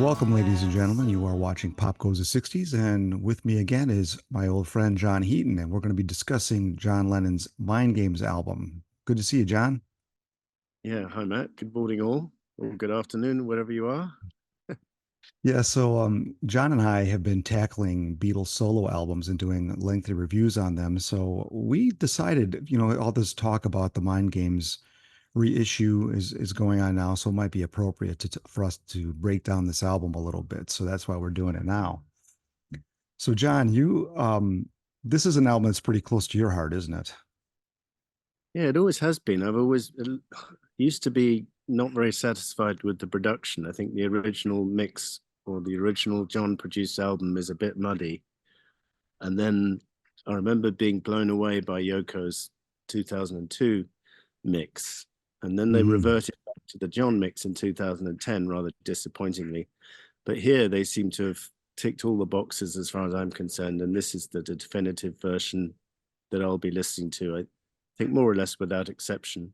Welcome, ladies and gentlemen. You are watching Pop Goes the 60s, and with me again is my old friend John Heaton, and we're going to be discussing John Lennon's Mind Games album. Good to see you, John. Yeah, hi Matt. Good morning all, or good afternoon, wherever you are. Yeah, John and I have been tackling Beatles solo albums and doing lengthy reviews on them. So we decided, all this talk about the Mind Games reissue is going on now, so it might be appropriate for us to break down this album a little bit. So that's why we're doing it now. So, John, this is an album that's pretty close to your heart, isn't it? Yeah, it always has been. I've always used to be not very satisfied with the production. I think the original mix or the original John produced album is a bit muddy. And then I remember being blown away by Yoko's 2002 mix. And then they Mhm. reverted back to the John mix in 2010, rather disappointingly. But here they seem to have ticked all the boxes as far as I'm concerned, and this is the definitive version that I'll be listening to. I think more or less without exception.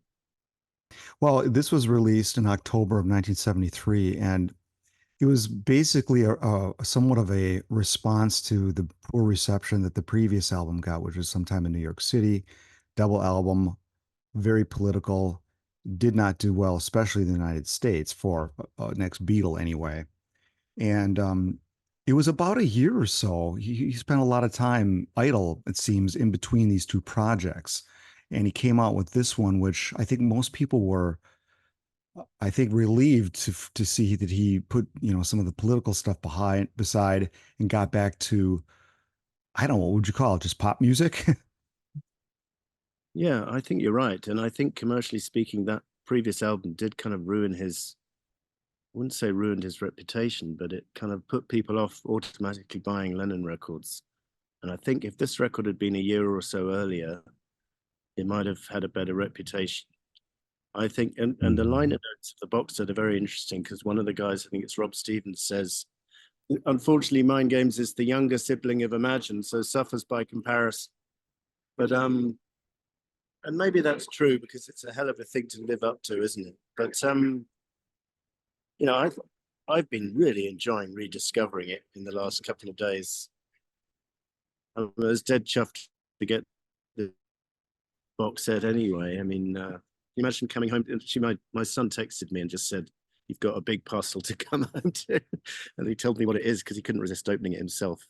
Well, this was released in October of 1973, and it was basically somewhat of a response to the poor reception that the previous album got, which was sometime in New York City. Double album, very political, did not do well, especially in the United States for next Beatle anyway. And it was about a year or so. He spent a lot of time idle, it seems, in between these two projects. And he came out with this one, which I think most people were, I think, relieved to see that he put, some of the political stuff beside and got back to, I don't know, what would you call it? Just pop music? Yeah, I think you're right. And I think commercially speaking, that previous album did kind of ruin his, I wouldn't say ruined his reputation, but it kind of put people off automatically buying Lennon records. And I think if this record had been a year or so earlier, it might have had a better reputation. I think, and the liner Mhm. notes of the box set are very interesting because one of the guys, I think it's Rob Stevens, says, unfortunately, Mind Games is the younger sibling of Imagine, so suffers by comparison. But and maybe that's true because it's a hell of a thing to live up to, isn't it? But you know, I've been really enjoying rediscovering it in the last couple of days. I was dead chuffed to get the box set anyway. I mean, imagine coming home. My son texted me and just said, "You've got a big parcel to come home to," and he told me what it is because he couldn't resist opening it himself.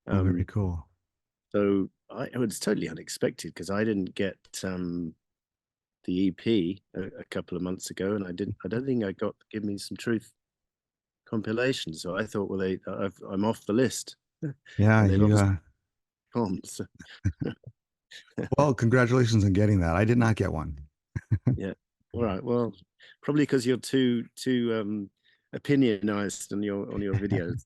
Oh, very Um, cool. so it was totally unexpected because I didn't get the EP a couple of months ago, and I don't think I got Give Me Some Truth compilation. So I thought, well, I'm off the list, Yeah, and they've you, obviously gone. So, well, congratulations on getting that. I did not get one. yeah. All right. Well, probably because you're too opinionized on your videos.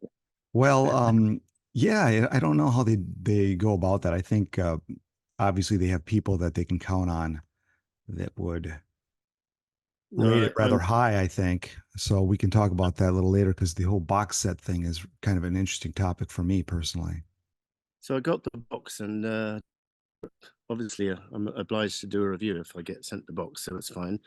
Well, yeah, I don't know how they go about that. I think obviously they have people that they can count on that would rate No, it rather high, I think. So we can talk about that a little later because the whole box set thing is kind of an interesting topic for me personally. so I got the box, and obviously I'm obliged to do a review if I get sent the box, so it's fine.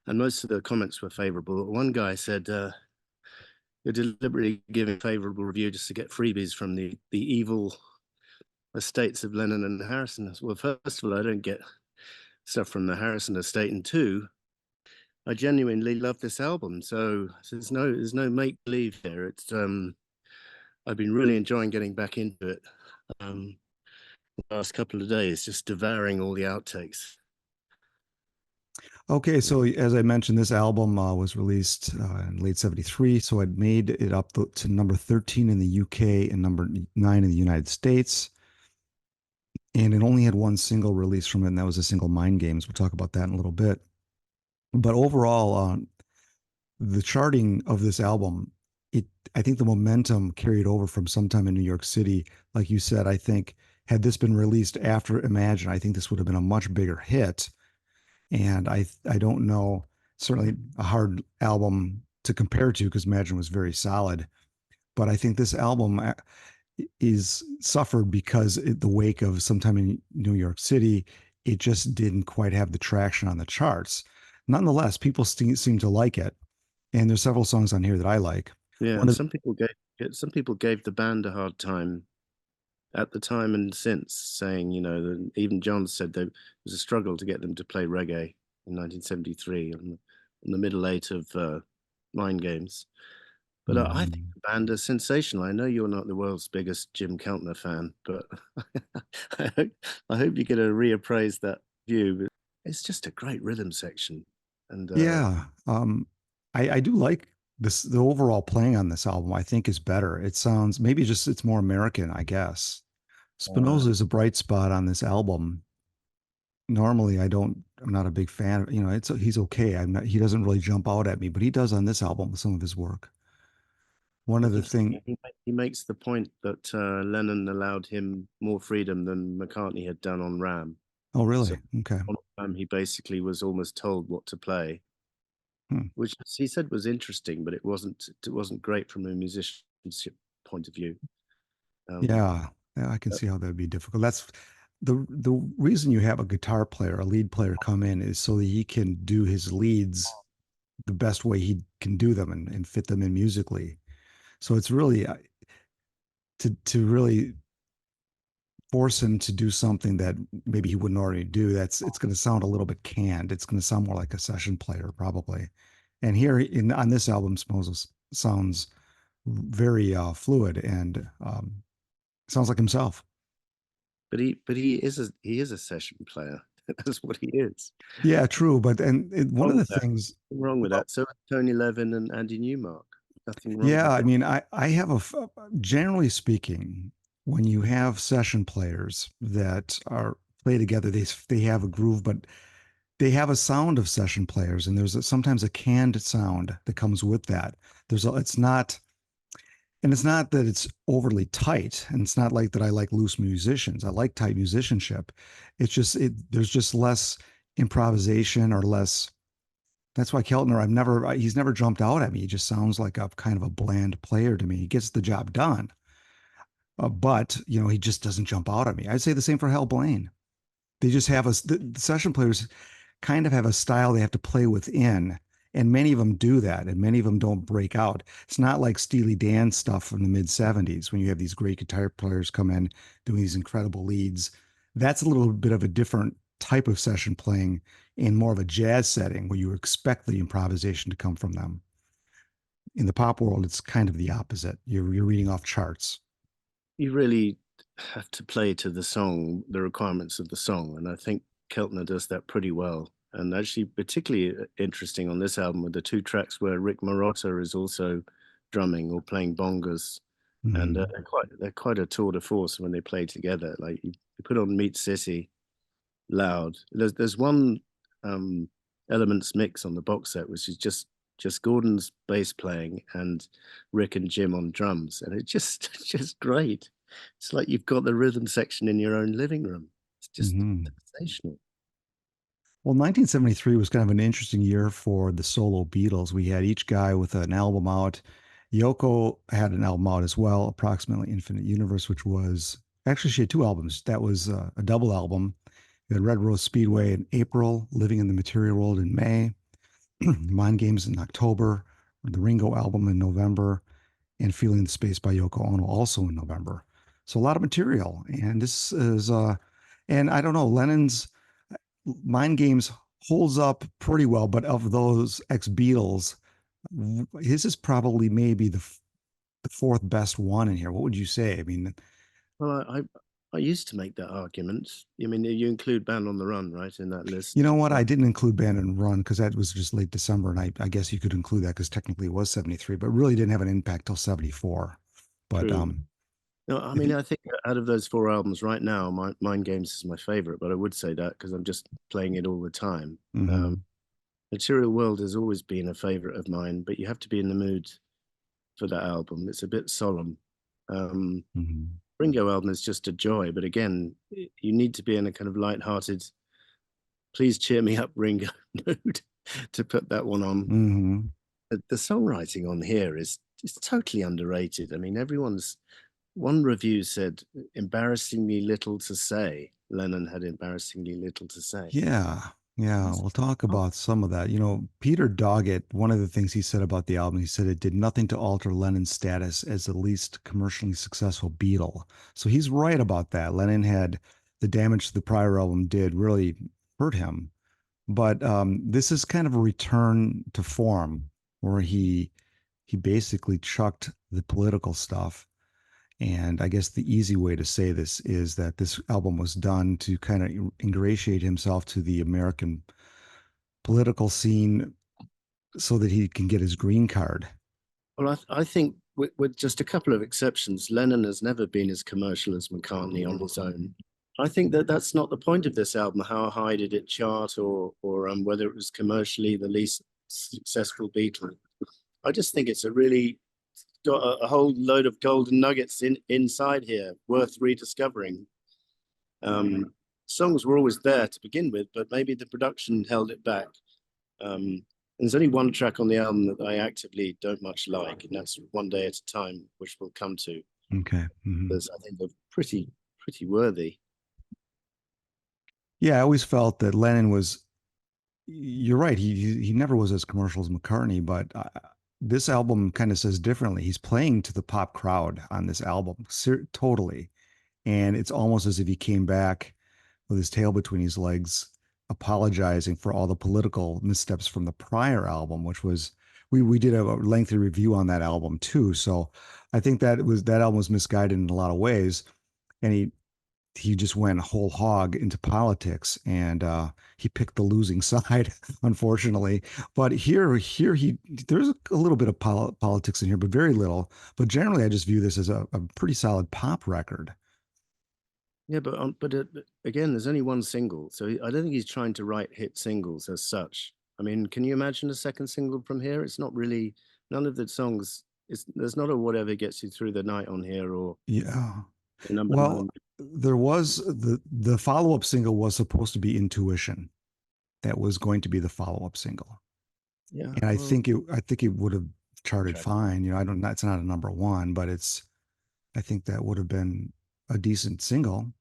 And most of the comments were favorable. One guy said, "You're deliberately giving favorable review just to get freebies from the evil estates of Lennon and Harrison." Well, first of all, I don't get stuff from the Harrison estate, and two, I genuinely love this album. So there's no make believe here. It's I've been really enjoying getting back into it. Um, the last couple of days, just devouring all the outtakes. Okay, so as I mentioned, this album was released in late 73, so it made it up to number 13 in the UK and number 9 in the United States. And it only had one single release from it, and that was a single Mind Games. We'll talk about that in a little bit. But overall, the charting of this album, it I think the momentum carried over from sometime in New York City. Like you said, I think had this been released after Imagine, I think this would have been a much bigger hit. And I don't know, certainly a hard album to compare to because Imagine was very solid. But I think this album is suffered because the wake of sometime in New York City, it just didn't quite have the traction on the charts. Nonetheless, people seem to like it, and there's several songs on here that I like. Yeah, One and of some people gave the band a hard time at the time and since, saying, that even John said there was a struggle to get them to play reggae in 1973 on the middle eight of Mind Games. But I think Mhm. the band is sensational. I know you're not the world's biggest Jim Keltner fan, but I hope, I hope you get to reappraise that view. But it's just a great rhythm section, and Yeah, I do like this. The overall playing on this album, I think, is better. It sounds maybe just it's more American, I guess. uh, Spinoza is a bright spot on this album. Normally, I'm not a big fan. He's okay. He doesn't really jump out at me, but he does on this album with some of his work. One of it's the interesting. thing, He makes the point that Lennon allowed him more freedom than McCartney had done on Ram. oh, So really? Okay. on Ram, he basically was almost told what to play, Hmm. which he said was interesting, but it wasn't great from a musicianship point of view. Um, Yeah, yeah, I can see how that'd be difficult. That's the reason you have a guitar player, a lead player come in is so that he can do his leads the best way he can do them and fit them in musically. So it's really to really force him to do something that maybe he wouldn't already do. It's going to sound a little bit canned. It's going to sound more like a session player probably. And here in on this album, Moses sounds very fluid and sounds like himself. but he is a session player. That's what he is. Yeah, true. But one Wrong of the with that. things, Nothing wrong with well, that. So are Tony Levin and Andy Newmark. Nothing wrong yeah, with I that. mean, I have generally speaking, when you have session players that are play together, they have a groove, but they have a sound of session players, and sometimes a canned sound that comes with that. It's not, and it's not that it's overly tight, and it's not like that I like loose musicians. I like tight musicianship. It's just there's just less improvisation or less. That's why Keltner, he's never jumped out at me. He just sounds like a kind of a bland player to me. He gets the job done, but he just doesn't jump out at me. I'd say the same for Hal Blaine. They just have the session players kind of have a style they have to play within. And many of them do that, and many of them don't break out. It's not like Steely Dan stuff from the mid 70s when you have these great guitar players come in doing these incredible leads. That's a little bit of a different type of session playing in more of a jazz setting where you expect the improvisation to come from them. In the pop world, it's kind of the opposite. You're reading off charts. You really have to play to the song, the requirements of the song, and I think Keltner does that pretty well. And actually, particularly interesting on this album with the two tracks where Rick Marotta is also drumming or playing bongos, and Mhm. they're quite a tour de force when they play together. Like you put on Meat City loud. There's one um, Elements mix on the box set, which is just Gordon's bass playing and Rick and Jim on drums, and it just it's just great. It's like you've got the rhythm section in your own living room. It's just Mhm. sensational. Well, 1973 was kind of an interesting year for the solo Beatles. We had each guy with an album out. Yoko had an album out as well, approximately Infinite Universe, which was actually she had two albums. That was a double album. You had Red Rose Speedway in April, Living in the Material World in May, Mind Games in October, the Ringo album in November, and Feeling the Space by Yoko Ono also in November. So a lot of material. And this is, and I don't know, Lennon's Mind Games holds up pretty well, but of those ex Beatles, his is probably maybe the fourth best one in here. What would you say? I mean, Well, I used to make that argument. I mean, you include Band on the Run, right, in that you list. know what? I didn't include Band and Run because that was just late December, and I guess you could include that because technically it was 73, but really didn't have an impact till 74. But True. No, I if mean, you, I think out of those four albums right now, Mind Games is my favorite, but I would say that because I'm just playing it all the time. Um, mhm, Material World has always been a favorite of mine, but you have to be in the mood for that album. It's a bit solemn. Um, mhm, Ringo album is just a joy, but again, you need to be in a kind of light-hearted, please cheer me up, Ringo mood to put that one on. mhm. The songwriting on here is totally underrated. I mean, one review said embarrassingly little to say. Lennon had embarrassingly little to say. Yeah. Yeah, we'll talk about some of that. Peter Doggett, one of the things he said about the album, he said it did nothing to alter Lennon's status as the least commercially successful Beatle. So he's right about that. Lennon had the damage the prior album did really hurt him. But this is kind of a return to form where he basically chucked the political stuff. And I guess the easy way to say this is that this album was done to kind of ingratiate himself to the American political scene so that he can get his green card. Well, I think with just a couple of exceptions, Lennon has never been as commercial as McCartney on his own. I think that that's not the point of this album. How high did it chart, or whether it was commercially the least successful Beatle? I just think it's a really got a whole load of golden nuggets inside here, worth rediscovering. Songs were always there to begin with, but maybe the production held it back. There's only one track on the album that I actively don't much like, and that's One Day at a Time, which we'll come to. Okay. Because I think they're pretty worthy. Yeah, I always felt that Lennon was, you're right, he never was as commercial as McCartney, but this album kind of says differently. He's playing to the pop crowd on this album, totally. And it's almost as if he came back with his tail between his legs, apologizing for all the political missteps from the prior album, which was we did a lengthy review on that album too. So I think that album was misguided in a lot of ways, and he just went whole hog into politics, and he picked the losing side, unfortunately. But here he there's a little bit of politics in here, but very little. But generally, I just view this as a pretty solid pop record. Yeah, but again, there's only one single, so I don't think he's trying to write hit singles as such. I mean, can you imagine a second single from here? It's not really none of the songs. There's not a Whatever Gets You Through the Night on here or Yeah. number Well, nine. there was the follow-up single was supposed to be Intuition. That was going to be the follow-up single. Yeah, And well, I think it would have charted track. fine. I don't it's not a number one, but I think that would have been a decent single.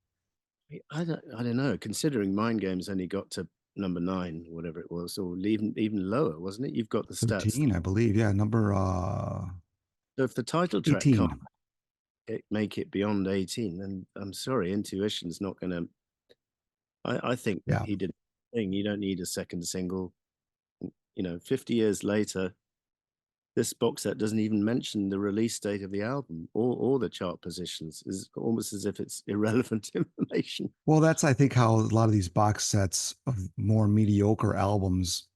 I don't know. Considering Mind Games only got to number nine, whatever it was, or even lower, wasn't it? You've got the stats. 13, I believe. Yeah, number So if the title track can't 18. make it beyond 18, then I'm sorry, Intuition's not going to. I think Yeah. he did a thing. You don't need a second single. 50 years later, this box set doesn't even mention the release date of the album or the chart positions. Is almost as if it's irrelevant information. Well, that's I think how a lot of these box sets of more mediocre albums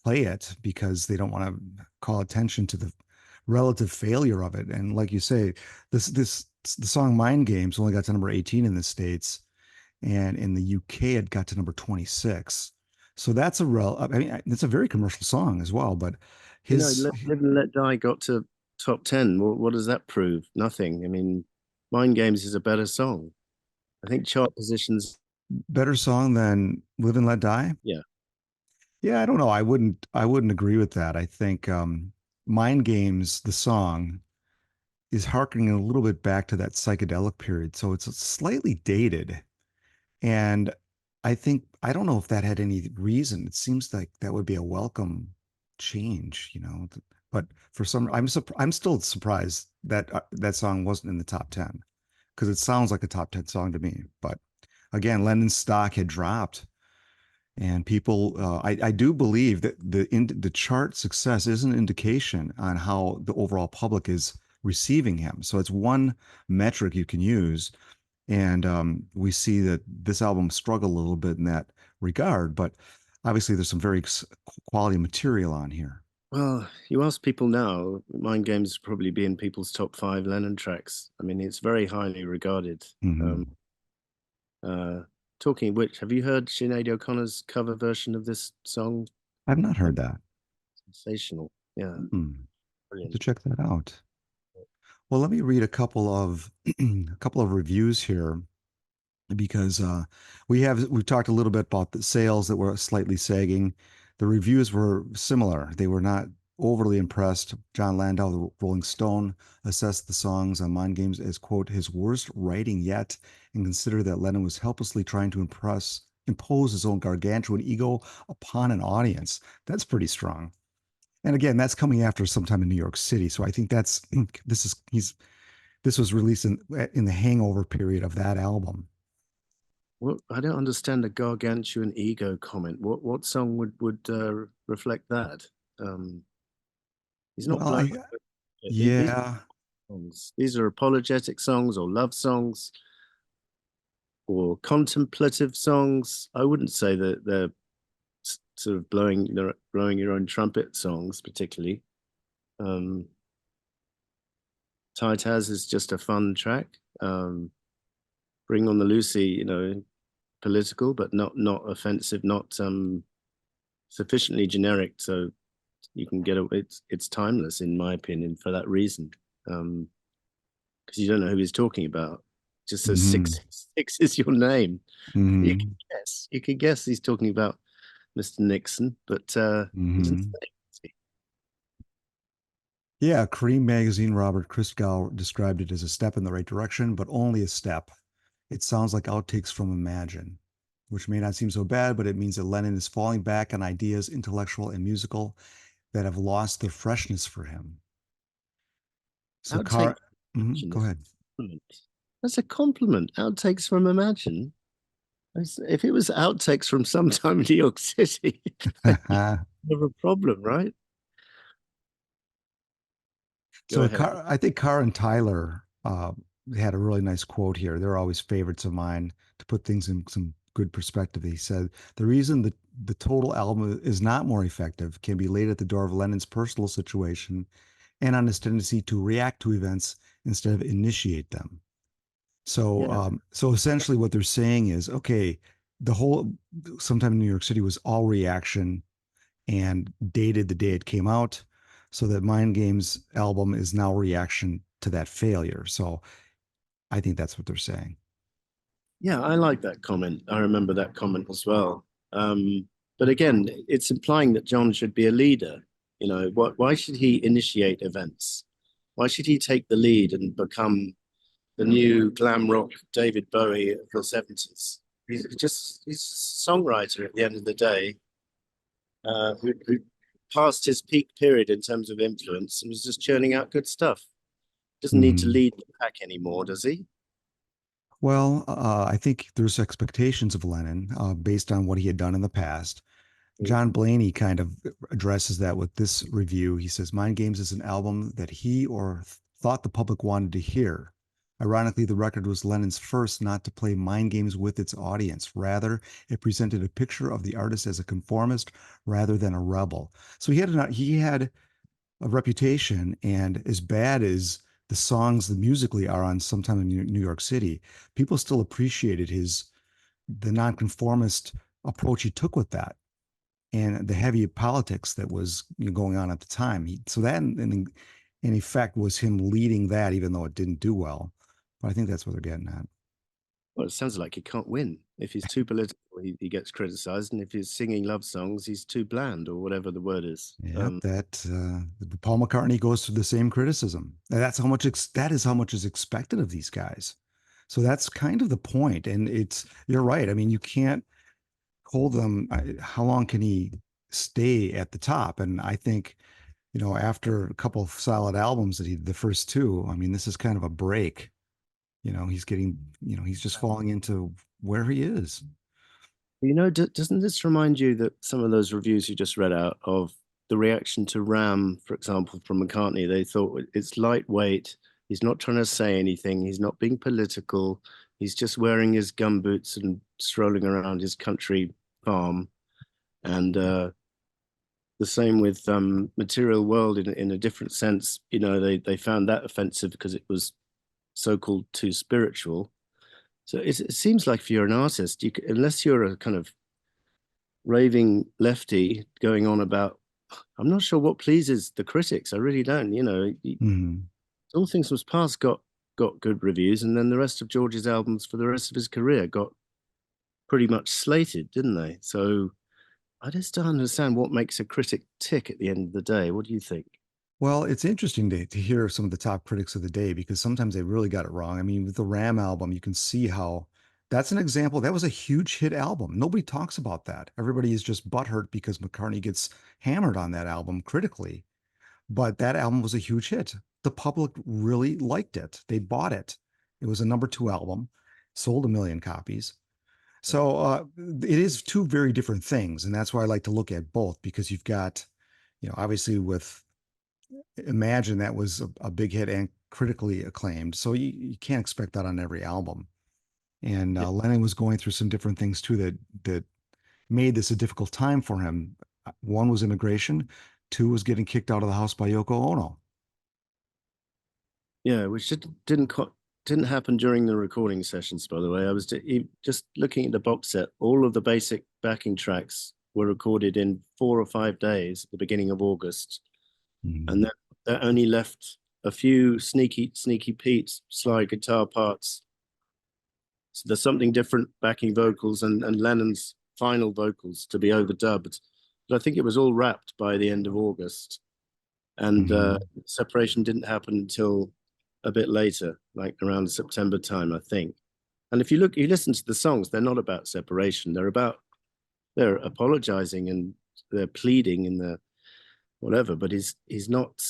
play it because they don't want to call attention to the relative failure of it. And like you say, this the song Mind Games only got to number 18 in the States, and in the UK it got to number 26. So that's I mean, it's a very commercial song as well, but his Live and Let Die got to top 10. What does that prove? Nothing. I mean, Mind Games is a better song. I think chart positions, better song than Live and Let Die. yeah. Yeah, I don't know. I wouldn't agree with that. I think Mind Games, the song, is harkening a little bit back to that psychedelic period. So it's slightly dated. And I don't know if that had any reason. It seems like that would be a welcome change. But for some, I'm still surprised that that song wasn't in the top 10 because it sounds like a top 10 song to me. But again, Lennon's stock had dropped, and people, I do believe that the chart success is an indication on how the overall public is receiving him. So it's one metric you can use, and we see that this album struggled a little bit in that regard. But obviously, there's some very quality material on here. Well, you ask people now, Mind Games probably be in people's top five Lennon tracks. I mean, it's very highly regarded. Um, Hmm. uh, Talking of which, have you heard Sinead O'Connor's cover version of this song? I've not heard that. Sensational. Yeah, Hmm. Have to brilliant. check that out. Well, let me read a couple of a couple of reviews here because we've talked a little bit about the sales that were slightly sagging. The reviews were similar. They were not overly impressed. John Landau, the Rolling Stone, assessed the songs on Mind Games as quote his worst writing yet, and considered that Lennon was helplessly trying to impose his own gargantuan ego upon an audience. That's pretty strong. And again, that's coming after some time in New York City. So I think that's this was released in the hangover period of that album. Well, I don't understand the gargantuan ego comment. What song would reflect that? Um, he's not Well, blowing. These yeah. songs. These are apologetic songs or love songs or contemplative songs. I wouldn't say that they're sort of blowing your own trumpet songs particularly. Um, Tight As is just a fun track. Bring on the Lucy, political but not offensive, not sufficiently generic, so you can get it. It's timeless in my opinion for that reason. Because you don't know who he's talking about. Just says Hmm. 666 is your name. You can Hmm. guess. You can guess he's talking about Mr. Nixon, but he didn't Hmm. say. Yeah, Cream magazine Robert Christgau described it as a step in the right direction, but only a step. It sounds like outtakes from Imagine, which may not seem so bad, but it means that Lennon is falling back on ideas, intellectual and musical, that have lost their freshness for him. So, Outtake Go is ahead. a compliment. That's a compliment. Outtakes from Imagine. If it was outtakes from sometime in New York City, then you have a problem, right? Go So ahead. Car I think Carr and Tyler had a really nice quote here. They're always favorites of mine to put things in some good perspective. He said, the reason that the total album is not more effective can be laid at the door of Lennon's personal situation and on his tendency to react to events instead of initiate them. So, Yeah. so essentially what they're saying is, okay, the whole sometime in New York City was all reaction and dated the day it came out. So that Mind Games album is now reaction to that failure. So I think that's what they're saying. Yeah, I like that comment. I remember that comment as well. But again, it's implying that John should be a leader. Why should he initiate events? Why should he take the lead and become the new glam rock David Bowie of the 70s? He's a songwriter at the end of the day, who passed his peak period in terms of influence and was just churning out good stuff. Doesn't need to Mm-hmm. lead the pack anymore, does he? Well, I think there's expectations of Lennon based on what he had done in the past. John Blaney kind of addresses that with this review. He says, Mind Games is an album that he or thought the public wanted to hear. Ironically, the record was Lennon's first not to play mind games with its audience. Rather, it presented a picture of the artist as a conformist rather than a rebel. So he had a reputation, and as bad as the songs, the musically are on Sometime in New York City, people still appreciated the nonconformist approach he took with that and the heavy politics that was going on at the time. So that, in effect, was him leading that, even though it didn't do well. But I think that's what they're getting at. Well, it sounds like he can't win. If he's too political, he gets criticized, and if he's singing love songs, he's too bland or whatever the word is. Yep, Paul McCartney goes through the same criticism. And that is how much is expected of these guys. So that's kind of the point. And you're right. I mean, you can't hold them. How long can he stay at the top? And I think, after a couple of solid albums that the first two, I mean, this is kind of a break. He's just falling into where he is. Doesn't this remind you that some of those reviews you just read out of the reaction to Ram, for example, from McCartney? They thought it's lightweight. He's not trying to say anything. He's not being political. He's just wearing his gumboots and strolling around his country farm. And the same with Material World in a different sense. They found that offensive because it was so-called too spiritual. So it seems like if you're an artist, unless you're a kind of raving lefty going on about, I'm not sure what pleases the critics. I really don't. Mhm. All Things Must Pass got good reviews, and then the rest of George's albums for the rest of his career got pretty much slated, didn't they? So I just don't understand what makes a critic tick at the end of the day. What do you think? Well, it's interesting to hear some of the top critics of the day because sometimes they really got it wrong. I mean, with the Ram album, you can see how That's an example. That was a huge hit album. Nobody talks about that. Everybody is just butthurt because McCartney gets hammered on that album critically. But that album was a huge hit. The public really liked it. They bought it. It was a number two album, sold a million copies. So it is two very different things, and that's why I like to look at both because you've got, obviously with Imagine that was a big hit and critically acclaimed. So you can't expect that on every album. And Yeah, Lennon was going through some different things too that made this a difficult time for him. One was immigration, two was getting kicked out of the house by Yoko Ono. yeah, which didn't happen during the recording sessions, by the way. I was just looking at the box set. All of the basic backing tracks were recorded in 4 or 5 days at the beginning of August, and Mhm. that only left a few sneaky Pete slide guitar parts. So there's something different backing vocals and Lennon's final vocals to be overdubbed. But I think it was all wrapped by the end of August, and Mhm. separation didn't happen until a bit later, like around September time, I think. And if you listen to the songs, they're not about separation. They're apologizing and they're pleading and they're whatever. But he's not.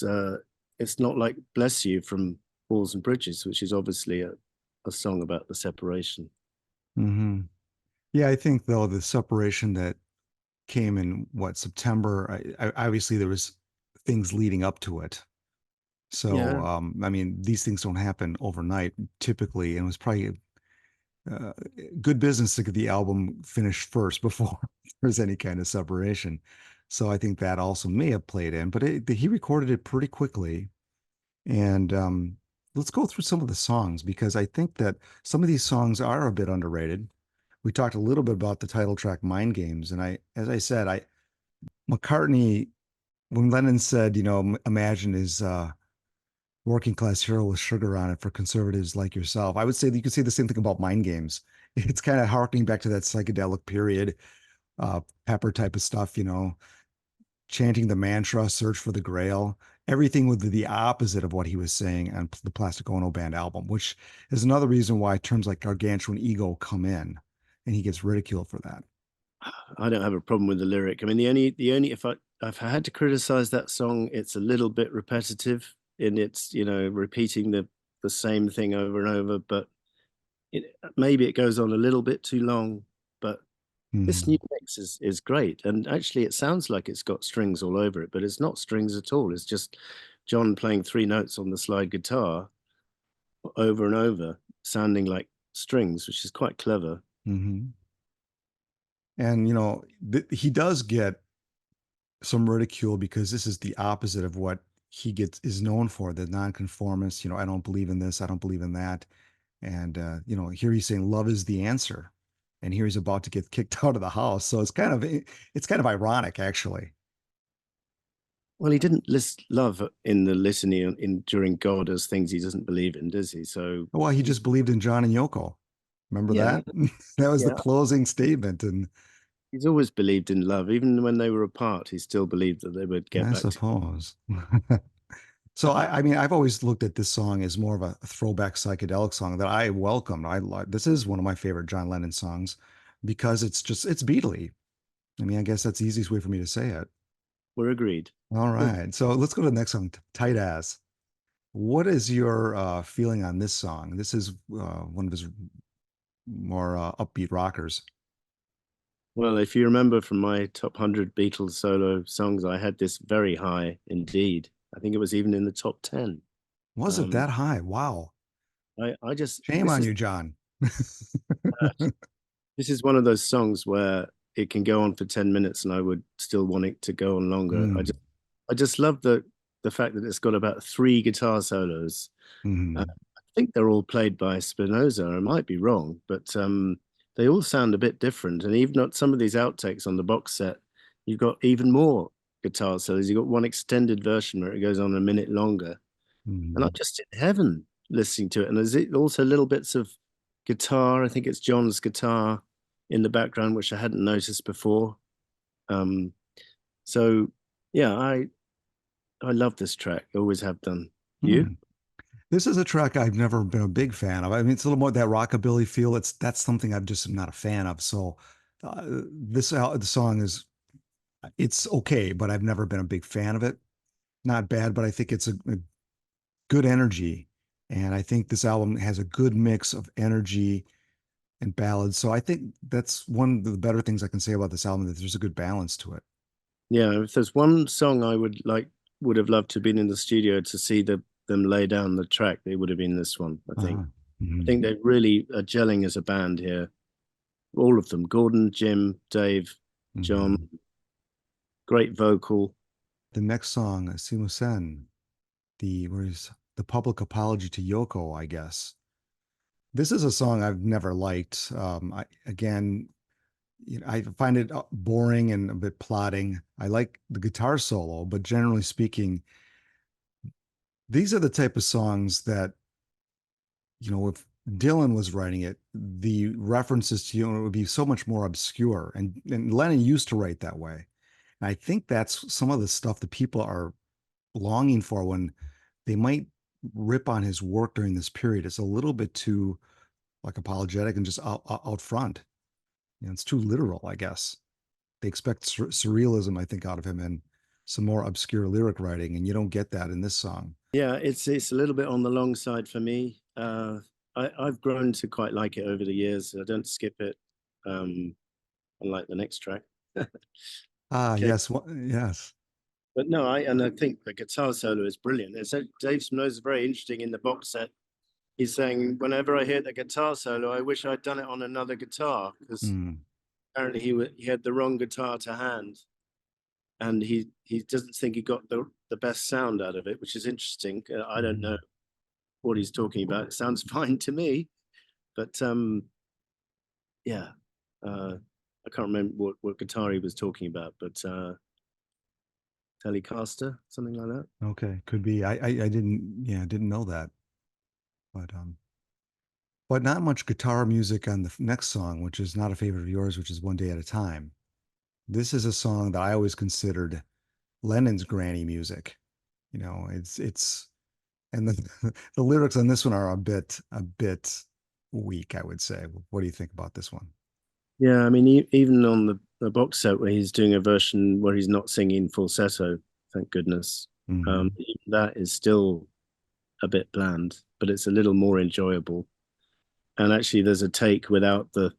It's not like "Bless You" from Walls and Bridges, which is obviously a song about the separation. Mhm. Yeah, I think though the separation that came in what September, obviously there was things leading up to it. So, Yeah, I mean, these things don't happen overnight typically, and it was probably uh, good business to get the album finished first before there's any kind of separation. So I think that also may have played in, but he recorded it pretty quickly. And let's go through some of the songs because I think that some of these songs are a bit underrated. We talked a little bit about the title track "Mind Games," and as I said, I McCartney when Lennon said, Imagine is working class hero with sugar on it for conservatives like yourself. I would say that you could say the same thing about Mind Games. It's kind of harkening back to that psychedelic period, Pepper type of stuff, chanting the mantra, search for the grail, everything with the opposite of what he was saying on the Plastic Ono Band album, which is another reason why terms like gargantuan ego come in, and he gets ridiculed for that. I don't have a problem with the lyric. I mean, the only if I had to criticize that song, it's a little bit repetitive in its, repeating the same thing over and over. But maybe it goes on a little bit too long. But this new Mhm. mix is great, and actually, it sounds like it's got strings all over it, but it's not strings at all. It's just John playing three notes on the slide guitar over and over, sounding like strings, which is quite clever. Mhm. And he does get some ridicule because this is the opposite of what he gets is known for, the nonconformist, I don't believe in this, I don't believe in that. And here he's saying love is the answer. And here he's about to get kicked out of the house. So it's kind of ironic actually. Well, he didn't list love in the litany in during God as things he doesn't believe in, does he? So Well, he he's just believed in John and Yoko. Remember yeah, that? That was the yeah. closing statement. And He's always believed in love, even when they were apart. He still believed that they would get I back to. suppose. So I mean, I've always looked at this song as more of a throwback psychedelic song that I welcomed. I like this is one of my favorite John Lennon songs because it's Beatley. I mean, I guess that's the easiest way for me to say it. We're agreed. All right. So let's go to the next song, Tight Ass. What is your feeling on this song? This is one of his more upbeat rockers. Well, if you remember from my top 100 Beatles solo songs, I had this very high indeed. I think it was even in the top 10. Was it Um, that high? Wow. I just Shame on you, John. this is one of those songs where it can go on for 10 minutes and I would still want it to go on longer. Mm, I just love the fact that it's got about three guitar solos. mm, I think they're all played by Spinoza. I might be wrong, but they all sound a bit different. And even on some of these outtakes on the box set, you've got even more guitar solos. You've got one extended version where it goes on a minute longer. And I'm mm, just in heaven listening to it. And there's also little bits of guitar. I think it's John's guitar in the background, which I hadn't noticed before. Um, so yeah, I love this track. Always have done. You? mm. This is a track I've never been a big fan of. I mean, it's a little more that rockabilly feel. That's something I'm just not a fan of. So the song is it's okay, but I've never been a big fan of it. Not bad, but I think it's a good energy, and I think this album has a good mix of energy and ballads. So I think that's one of the better things I can say about this album, that there's a good balance to it. Yeah, if there's one song I would have loved to have been in the studio to see them lay down the track, it would have been this one, I think. Uh-huh. I Mhm. think they really are gelling as a band here. All of them. Gordon, Jim, Dave, John, Mhm. great vocal. The next song, Simusen, where's the public apology to Yoko, I guess. This is a song I've never liked. Again, I find it boring and a bit plodding. I like the guitar solo, but generally speaking, these are the type of songs that, if Dylan was writing it, the references to would be so much more obscure. And Lennon used to write that way. And I think that's some of the stuff that people are longing for when they might rip on his work during this period. It's a little bit too like apologetic and just out front. It's too literal, I guess. They expect surrealism, I think, out of him and some more obscure lyric writing, and you don't get that in this song. Yeah, it's a little bit on the long side for me. I've grown to quite like it over the years. I don't skip it, unlike the next track. Ah, Okay, yes, yes. but no, I think the guitar solo is brilliant. It's Dave Snows is very interesting in the box set. He's saying whenever I hear the guitar solo, I wish I'd done it on another guitar because Mm, apparently he had the wrong guitar to hand, and he doesn't think he got the best sound out of it, which is interesting. I don't know mm. what he's talking about. It sounds fine to me, but yeah, I can't remember what guitar he was talking about, but Telecaster, something like that. Okay, could be. I didn't, yeah, didn't know that. But not much guitar music on the next song, which is not a favorite of yours, which is One Day at a Time. This is a song that I always considered Lennon's granny music. It's and the lyrics on this one are a bit weak, I would say. What do you think about this one? Yeah, I mean, even on the box set where he's doing a version where he's not singing falsetto, thank goodness, Hmm. that is still a bit bland, but it's a little more enjoyable. And actually, there's a take without the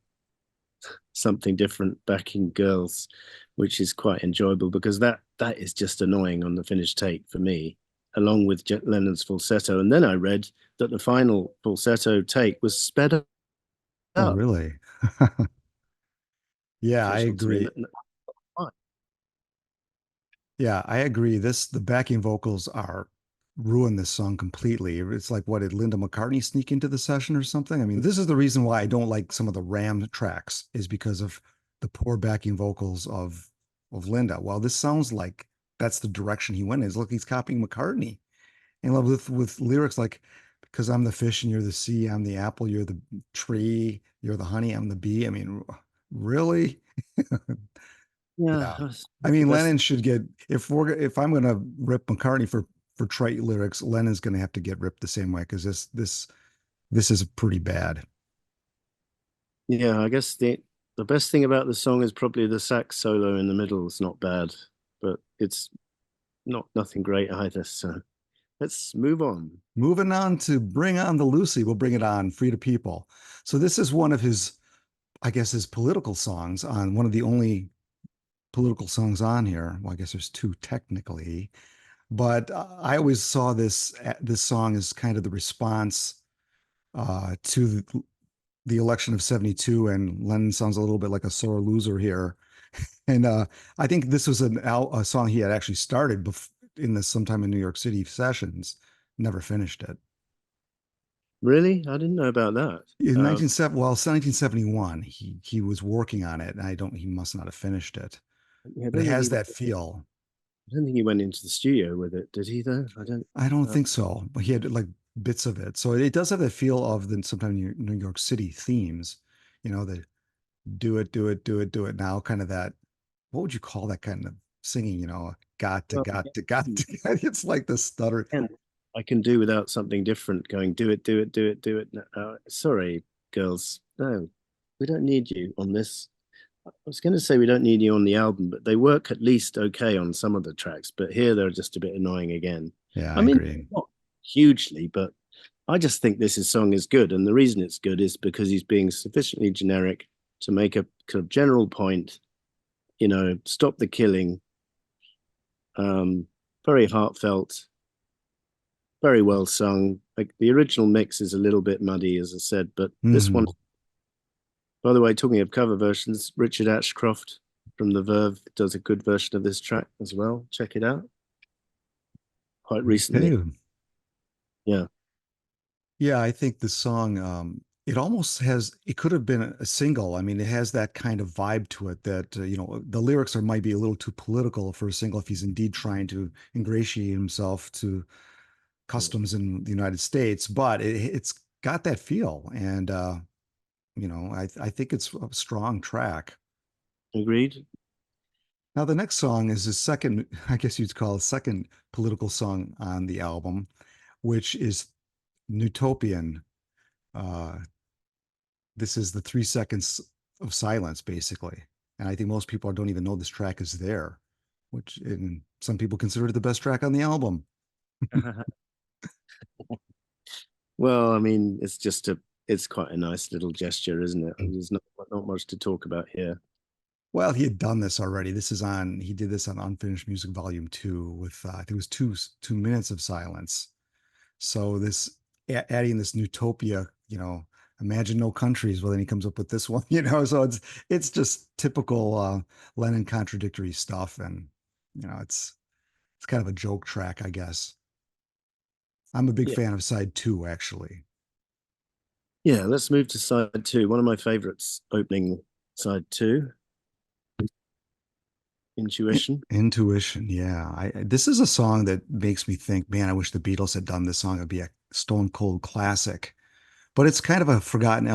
something different backing girls, which is quite enjoyable because that is just annoying on the finished take for me, along with Lennon's falsetto. And then I read that the final falsetto take was sped Oh, up. really? Yeah, I Beneficial to me. agree. Yeah, I agree. The backing vocals are ruin this song completely. It's like, what, did Linda McCartney sneak into the session or something? I mean, this is the reason why I don't like some of the Ram tracks, is because of the poor backing vocals of Linda. Well, this sounds like that's the direction he went. Is look, he's copying McCartney. And love with lyrics like, because I'm the fish and you're the sea, I'm the apple, you're the tree, you're the honey, I'm the bee. I mean, really? Yeah, Yeah. I that's the mean, best. Lennon should get, if I'm gonna rip McCartney for trite lyrics, Lennon's gonna have to get ripped the same way, because this is pretty bad. Yeah, I guess the best thing about the song is probably the sax solo in the middle. It's not bad, but it's not nothing great either. So let's move on. Moving on to Bring On the Lucy, we'll bring it on, Free to People. So this is one of his, I guess, his political songs, on one of the only political songs on here. Well, I guess there's two technically, but I always saw this song as kind of the response to the election of 72, and Lennon sounds a little bit like a sore loser here. And I think this was a song he had actually started in this sometime in New York City sessions, never finished it. Really? I didn't know about that. In 1970, well, it's 1971, he was working on it, and he must not have finished it, Yeah, I but it don't think has that feel. he went into the studio with it, did he? Though I don't. I don't Uh, think so, but he had like bits of it, so it does have the feel of the sometimes New York City themes, the do it, do it, do it, do it now, kind of that. What would you call that kind of singing? Got to, well, got to, got to. It's like the stutter. again, I can do without something different going, do it, do it, do it, do it. Sorry, girls. No, we don't need you on this. I was going to say we don't need you on the album, but they work at least okay on some of the tracks. But here they're just a bit annoying again. Yeah, I I mean, agree. not hugely, but I just think song is good. And the reason it's good is because he's being sufficiently generic to make a kind of general point, stop the killing. Very heartfelt, very well sung. Like the original mix is a little bit muddy, as I said, but this one, Hmm. by the way, talking of cover versions, Richard Ashcroft from The Verve does a good version of this track as well. Check it out. Quite recently. Okay. Yeah. Yeah, I think the song, it almost has, it could have been a single. I mean, it has that kind of vibe to it that, the lyrics might be a little too political for a single if he's indeed trying to ingratiate himself to customs in the United States, but it's got that feel. And, I think it's a strong track. Agreed. Now, the next song is his second, I guess you'd call it second political song on the album, which is Utopian. Uh, this is the 3 seconds of silence, basically. And I think most people don't even know this track is there, which in, some people consider it the best track on the album. Well, I mean, it's quite a nice little gesture, isn't it? There's not much to talk about here. Well, he had done this already. He did this on Unfinished Music Volume 2 with, I think it was 2 minutes of silence. So adding this Utopia, imagine no countries. Well, then he comes up with this one, so it's just typical Lennon contradictory stuff. And, it's kind of a joke track, I guess. I'm a big Yeah. fan of side two, actually. Yeah, let's move to side two. One of my favorites, opening side two, Intuition. Intuition, yeah. This is a song that makes me think, man, I wish the Beatles had done this song. It'd be a stone cold classic. But it's kind of a forgotten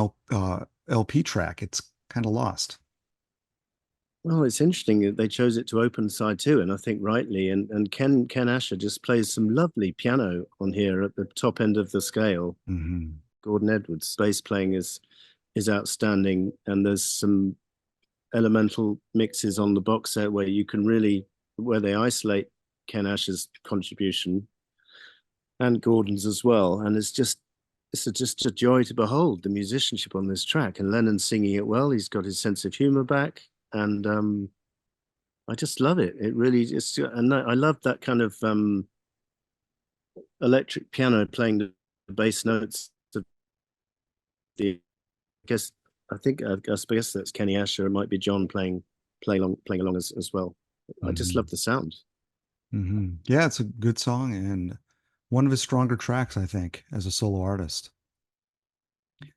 LP track. It's kind of lost. Well, it's interesting that they chose it to open side two, and I think rightly. And Ken Asher just plays some lovely piano on here at the top end of the scale. Hmm. Gordon Edwards' bass playing is outstanding, and there's some elemental mixes on the box set where they isolate Ken Asher's contribution and Gordon's as well, and it's just a joy to behold the musicianship on this track. And Lennon singing it well. He's got his sense of humor back, and I just love it. It really is, and I love that kind of electric piano playing the bass notes of the. I guess I guess that's Kenny Asher. It might be John playing along as well. I just Hmm. love the sound. Yeah, it's a good song and one of his stronger tracks, I think, as a solo artist.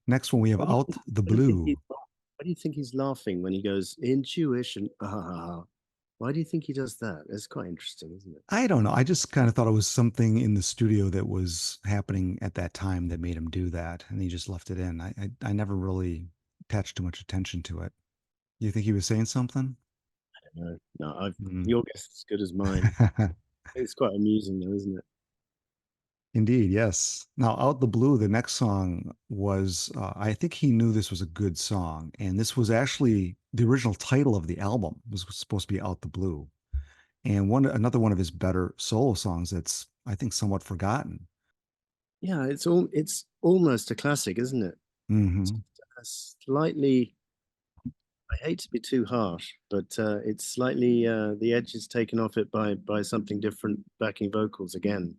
Next one, we have Why do you Out think, the why do you think Blue. why do you think he's laughing when he goes intuition? Ah, why do you think he does that? It's quite interesting, isn't it? I don't know. I just kind of thought it was something in the studio that was happening at that time that made him do that, and he just left it in. I never really attached too much attention to it. You think he was saying something? No, no, I've Mm. your guess is as good as mine. It's quite amusing though, isn't it? Indeed, yes. Now, Out the Blue, the next song was, I think he knew this was a good song. And this was actually the original title of the album was supposed to be Out the Blue. And another one of his better solo songs that's, I think, somewhat forgotten. Yeah, it's almost a classic, isn't it? Hmm. Slightly, I hate to be too harsh, but it's slightly the edge is taken off it by something different, backing vocals again.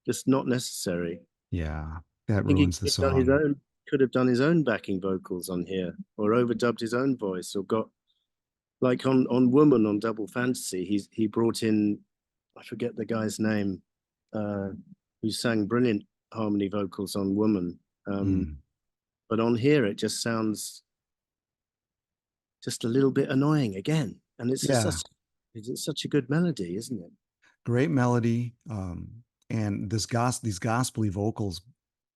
Just not necessary. Yeah, I that think he ruins the song. could have done his own backing vocals on here, or overdubbed his own voice, or got like on Woman on Double Fantasy. He brought in, I forget the guy's name, uh, who sang brilliant harmony vocals on Woman. Mm. But on here it just sounds just a little bit annoying again. And Yeah, it's such a good melody, isn't it? great melody. And these gospely vocals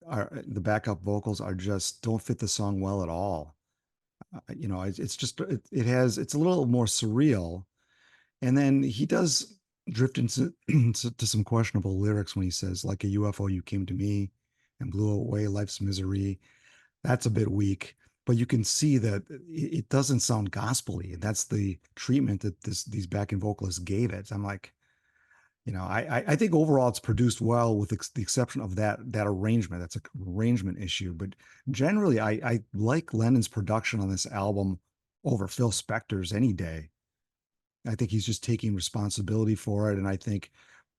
are the backup vocals are just don't fit the song well at all. It's just it's a little more surreal. And then he does drift into to some questionable lyrics when he says, "Like a UFO, you came to me and blew away life's misery." That's a bit weak, but you can see that it doesn't sound gospely, and that's the treatment that these backing vocalists gave it. I'm like, I think overall it's produced well, with the exception of that arrangement. That's a arrangement issue, but generally, I like Lennon's production on this album over Phil Spector's any day. I think he's just taking responsibility for it, and I think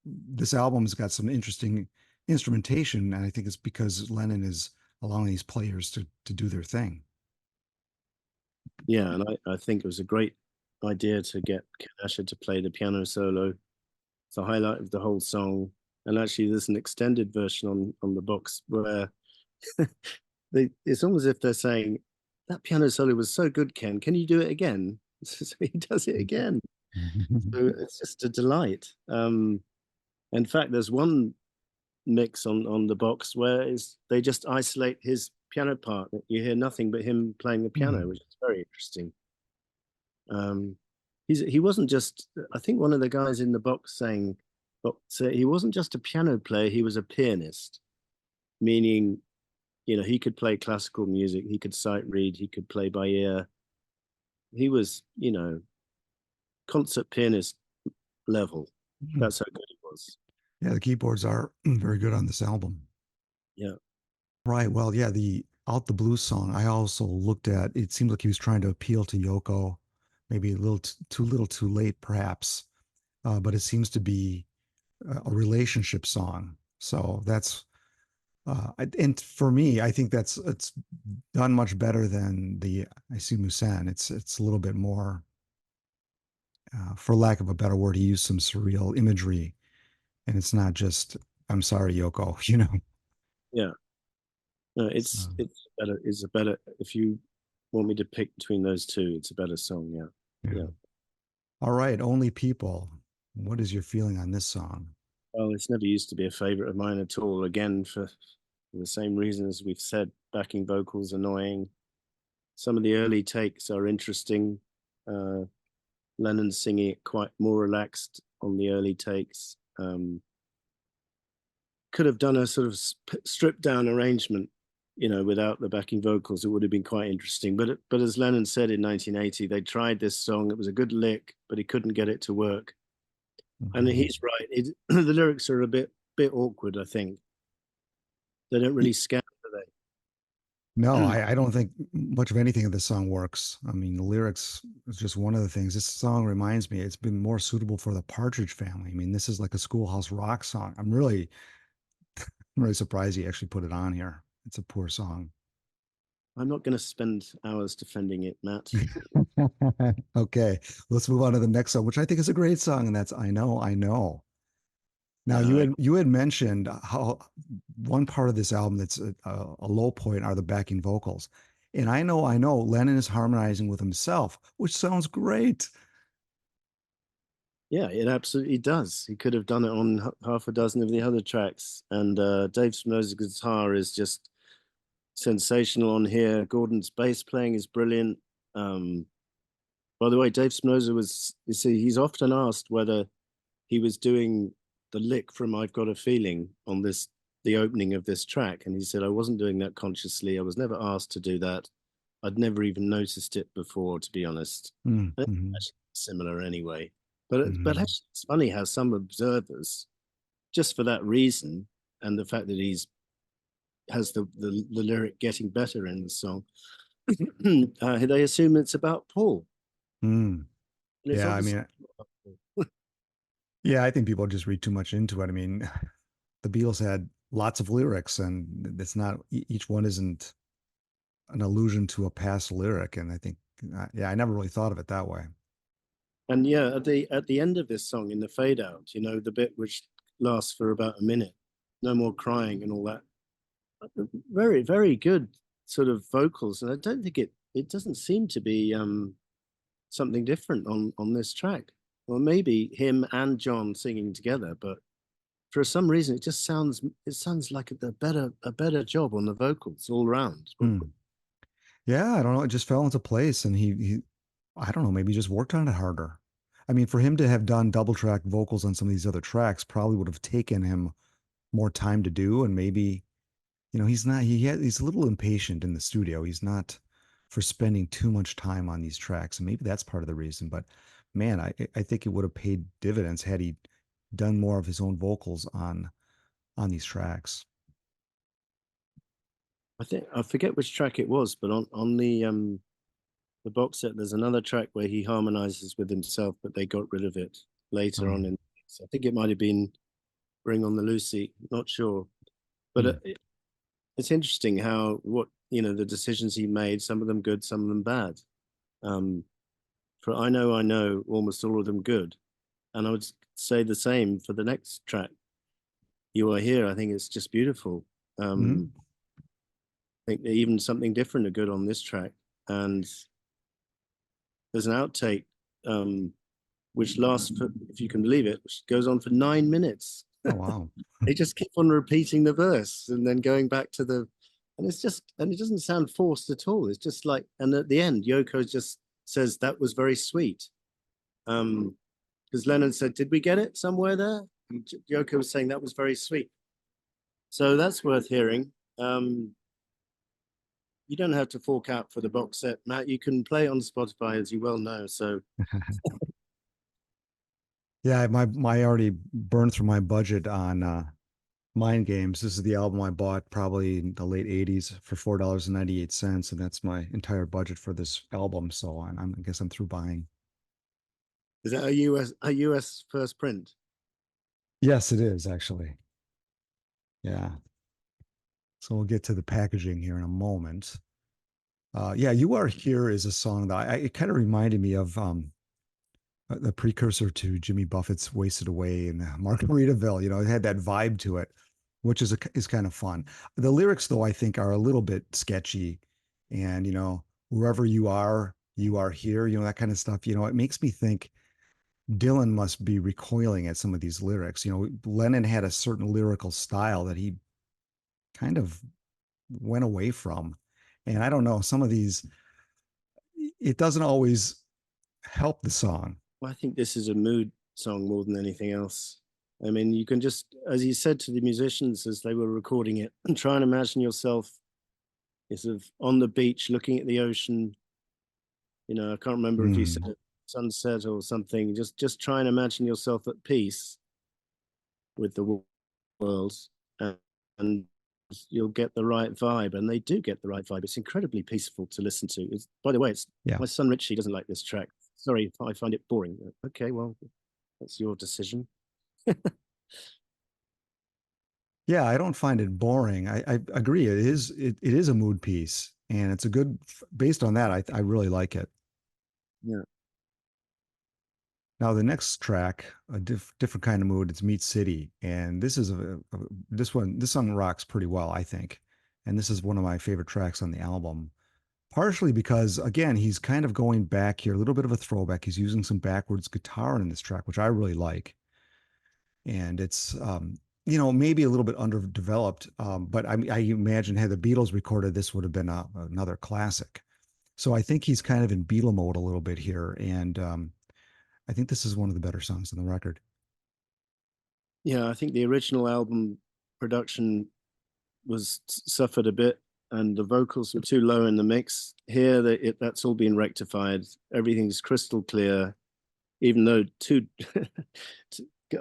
this album's got some interesting instrumentation, and I think it's because Lennon is allowing these players to do their thing. Yeah, and I think it was a great idea to get Ken Asher to play the piano solo. It's the highlight of the whole song. And actually, there's an extended version on the box where it's almost as if they're saying, "That piano solo was so good, Ken. Can you do it again?" So he does it again. So it's just a delight. In fact, there's one mix on the box where they just isolate his piano part. You hear nothing but him playing the piano, which is very interesting. Um, he wasn't just. I think one of the guys in the box saying, but he wasn't just a piano player. He was a pianist, meaning, he could play classical music, he could sight read, he could play by ear. He was, concert pianist level. That's how good he was. Yeah, the keyboards are very good on this album. Yeah. Right. Well, yeah, the Out the Blues song, I also looked at, it seemed like he was trying to appeal to Yoko, maybe a little too little too late, perhaps. But it seems to be a relationship song. So that's, and for me, I think it's done much better than the I See Musan. It's a little bit more, for lack of a better word, he used some surreal imagery, and it's not just "I'm sorry, Yoko," Yeah. No, So, it's a better, if you want me to pick between those two, it's a better song. Yeah. yeah. Yeah. All right, Only People. What is your feeling on this song? Well, it's never used to be a favorite of mine at all. Again, for the same reasons we've said, backing vocals annoying. Some of the early takes are interesting. Uh, Lennon singing it quite more relaxed on the early takes. Could have done a sort of stripped down arrangement, without the backing vocals. It would have been quite interesting. But as Lennon said in 1980, they tried this song. It was a good lick, but he couldn't get it to work. And Mhm. he's right. The lyrics are a bit awkward. I think they don't really scan, do No, they? I don't think much of anything of this song works. I mean, the lyrics is just one of the things. This song reminds me it's been more suitable for the Partridge Family. I mean, this is like a schoolhouse rock song. I'm really surprised he actually put it on here. It's a poor song. I'm not going to spend hours defending it, Matt. Okay, let's move on to the next song, which I think is a great song, and that's "I Know, I Know." Now, Yeah, you had mentioned how one part of this album that's a low point are the backing vocals. And I know Lennon is harmonizing with himself, which sounds great. yeah, it absolutely does. He could have done it on half a dozen of the other tracks. And Dave Spinoza's guitar is just sensational on here. Gordon's bass playing is brilliant. Um, by the way, Dave Spinoza was, you see, he's often asked whether he was doing the lick from I've Got a Feeling on the opening of this track. And he said, I wasn't doing that consciously. I was never asked to do that. I'd never even noticed it before, to be honest. And it's Mm-hmm. actually similar anyway. But Mm-hmm. actually, it's funny how some observers, just for that reason, and the fact that he's has the lyric getting better in the song, they assume it's about Paul, Mm. and it's Yeah, I obviously mean, not about Paul. yeah, I think people just read too much into it. I mean, the Beatles had lots of lyrics, and it's not each one isn't an allusion to a past lyric. And I think, yeah, I never really thought of it that way. And yeah, at the end of this song, in the fade out, the bit which lasts for about a minute, no more crying and all that. Very, very good sort of vocals, and I don't think it doesn't seem to be something different on this track. Or maybe him and John singing together, but for some reason it sounds like a better job on the vocals all around. Hmm. Yeah, I don't know. It just fell into place, and he I don't know, maybe he just worked on it harder. I mean, for him to have done double track vocals on some of these other tracks probably would have taken him more time to do. And maybe, he's not, he's a little impatient in the studio. He's not for spending too much time on these tracks. And maybe that's part of the reason. But man, I think it would have paid dividends had he done more of his own vocals on these tracks. I think I forget which track it was, but on the box set, there's another track where he harmonizes with himself, but they got rid of it later on Um, in. So I think it might have been Bring on the Lucy, not sure. But hmm. it's interesting how what the decisions he made, some of them good, some of them bad. Um, for I know almost all of them good, and I would say the same for the next track. You Are Here. I think it's just beautiful. Hmm. I think even something different are good on this track, and there's an outtake which lasts for, if you can believe it, which goes on for 9 minutes. Oh, wow. They just keep on repeating the verse and then going back to the, and it doesn't sound forced at all. It's just like, and at the end, Yoko just says that was very sweet. Because Lennon said, "Did we get it somewhere there?" And Yoko was saying that was very sweet. So that's worth hearing. You don't have to fork out for the box set, Matt. You can play it on Spotify, as you well know. So Yeah, my already burned through my budget on Mind Games. This is the album I bought probably in the late 80s for $4.98, and that's my entire budget for this album. So I guess I'm through buying. is that a US first print? Yes, it is actually. Yeah. So we'll get to the packaging here in a moment. Yeah, You Are Here is a song that it kind of reminded me of the precursor to Jimmy Buffett's Wasted Away and Margaritaville. It had that vibe to it, which is kind of fun. The lyrics, though, I think are a little bit sketchy, and wherever you are here. That kind of stuff. It makes me think Dylan must be recoiling at some of these lyrics. Lennon had a certain lyrical style that he kind of went away from, and I don't know, some of these, it doesn't always help the song. Well, I think this is a mood song more than anything else. I mean, you can just, as he said to the musicians as they were recording it, try and imagine yourself sort of on the beach looking at the ocean. I can't remember if you said Mm. sunset or something. Just try and imagine yourself at peace with the world, and, and you'll get the right vibe. And they do get the right vibe. It's incredibly peaceful to listen to. By the way, it's Yeah. my son Richie doesn't like this track. Sorry if I find it boring. Okay, well, that's your decision. Yeah, I don't find it boring. I agree. It is a mood piece, and it's a good, based on that, I really like it. Yeah. Now the next track, a different kind of mood, it's Meat City, and this is this song rocks pretty well, I think. And this is one of my favorite tracks on the album. Partially because again, he's kind of going back here, a little bit of a throwback. He's using some backwards guitar in this track, which I really like. And it's maybe a little bit underdeveloped, but I imagine had the Beatles recorded this would have been another classic. So I think he's kind of in Beatle mode a little bit here, and I think this is one of the better songs on the record. Yeah, I think the original album production was suffered a bit, and the vocals were too low in the mix. Here, that's all been rectified. Everything's crystal clear, even though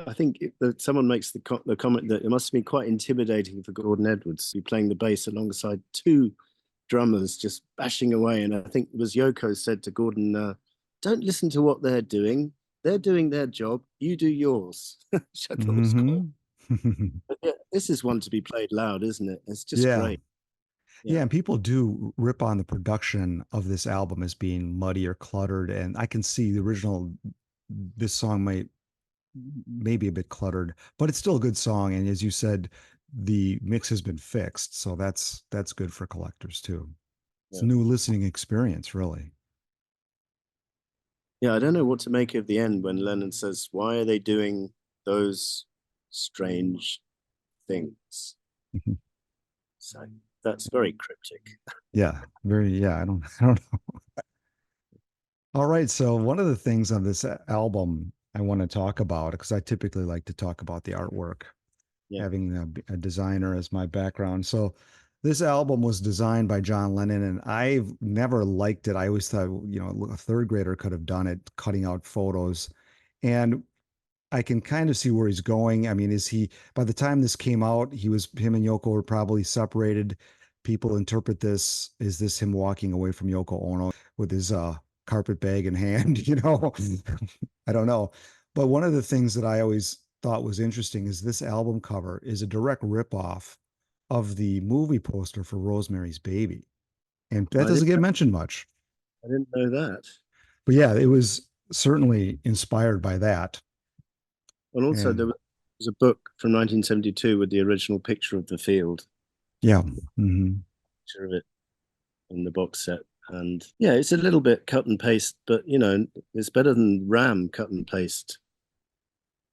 I think that someone makes the comment that it must have been quite intimidating for Gordon Edwards to be playing the bass alongside two drummers just bashing away. And I think it was Yoko said to Gordon, "Don't listen to what they're doing. They're doing their job. You do yours," which I thought was cool. Hmm. But yeah, this is one to be played loud, isn't it? It's just Yeah. great. Yeah, Yeah. and people do rip on the production of this album as being muddy or cluttered, and I can see the original. This song might maybe a bit cluttered, but it's still a good song. And as you said, the mix has been fixed, so that's good for collectors too. It's a Yeah. new listening experience, really. Yeah, I don't know what to make of the end when Lennon says, "Why are they doing those strange things?" Mhm. So that's very cryptic. Yeah, very. Yeah, I don't. I don't know. All right. So one of the things on this album I want to talk about, because I typically like to talk about the artwork, Yeah. having a designer as my background. So this album was designed by John Lennon, and I've never liked it. I always thought, a third grader could have done it, cutting out photos. And I can kind of see where he's going. I mean, by the time this came out, him and Yoko were probably separated. People interpret this, is this him walking away from Yoko Ono with his carpet bag in hand, I don't know. But one of the things that I always thought was interesting is this album cover is a direct ripoff of the movie poster for Rosemary's Baby. And that I doesn't didn't get mentioned much. I didn't know that. But yeah, it was certainly inspired by that. And also there And was a book from 1972 with the original picture of the field, yeah. Hmm. picture of it in the box set. And yeah, it's a little bit cut and paste, but it's better than Ram cut and paste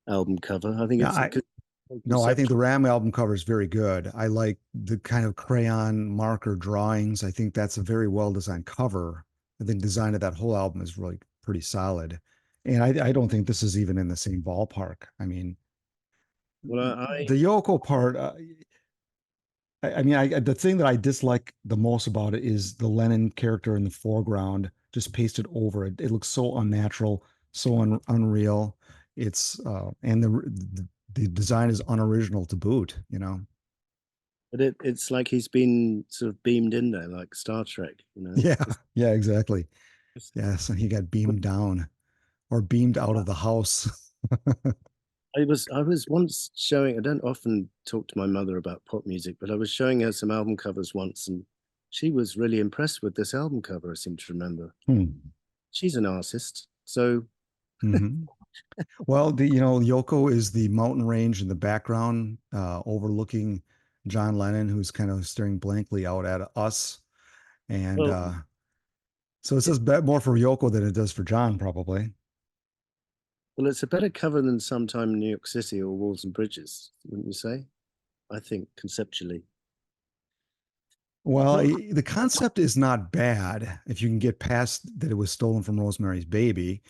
album cover. I think Yeah, it's a no, I think the conceptual. Ram album cover is very good. I like the kind of crayon marker drawings. I think that's a very well designed cover. I think design of that whole album is really pretty solid. And I don't think this is even in the same ballpark. I mean, Well, I the Yoko part, I mean, the thing that I dislike the most about it is the Lennon character in the foreground, just pasted over it. It looks so unnatural, so unreal. And the design is unoriginal to boot. but it's like he's been sort of beamed in there, like Star Trek. Yeah, It's, yeah, exactly. it's, Yeah, so he got beamed down or beamed out of the house. I was once showing. I don't often talk to my mother about pop music, but I was showing her some album covers once, and she was really impressed with this album cover. I seem to remember. Hmm. She's an artist, so Hmm. Well, Yoko is the mountain range in the background, overlooking John Lennon, who's kind of staring blankly out at us. And well, so it it, says more for Yoko than it does for John, probably. well, it's a better cover than Sometime in New York City or Walls and Bridges, wouldn't you say? I think conceptually, Well, not the concept is not bad if you can get past that it was stolen from Rosemary's Baby.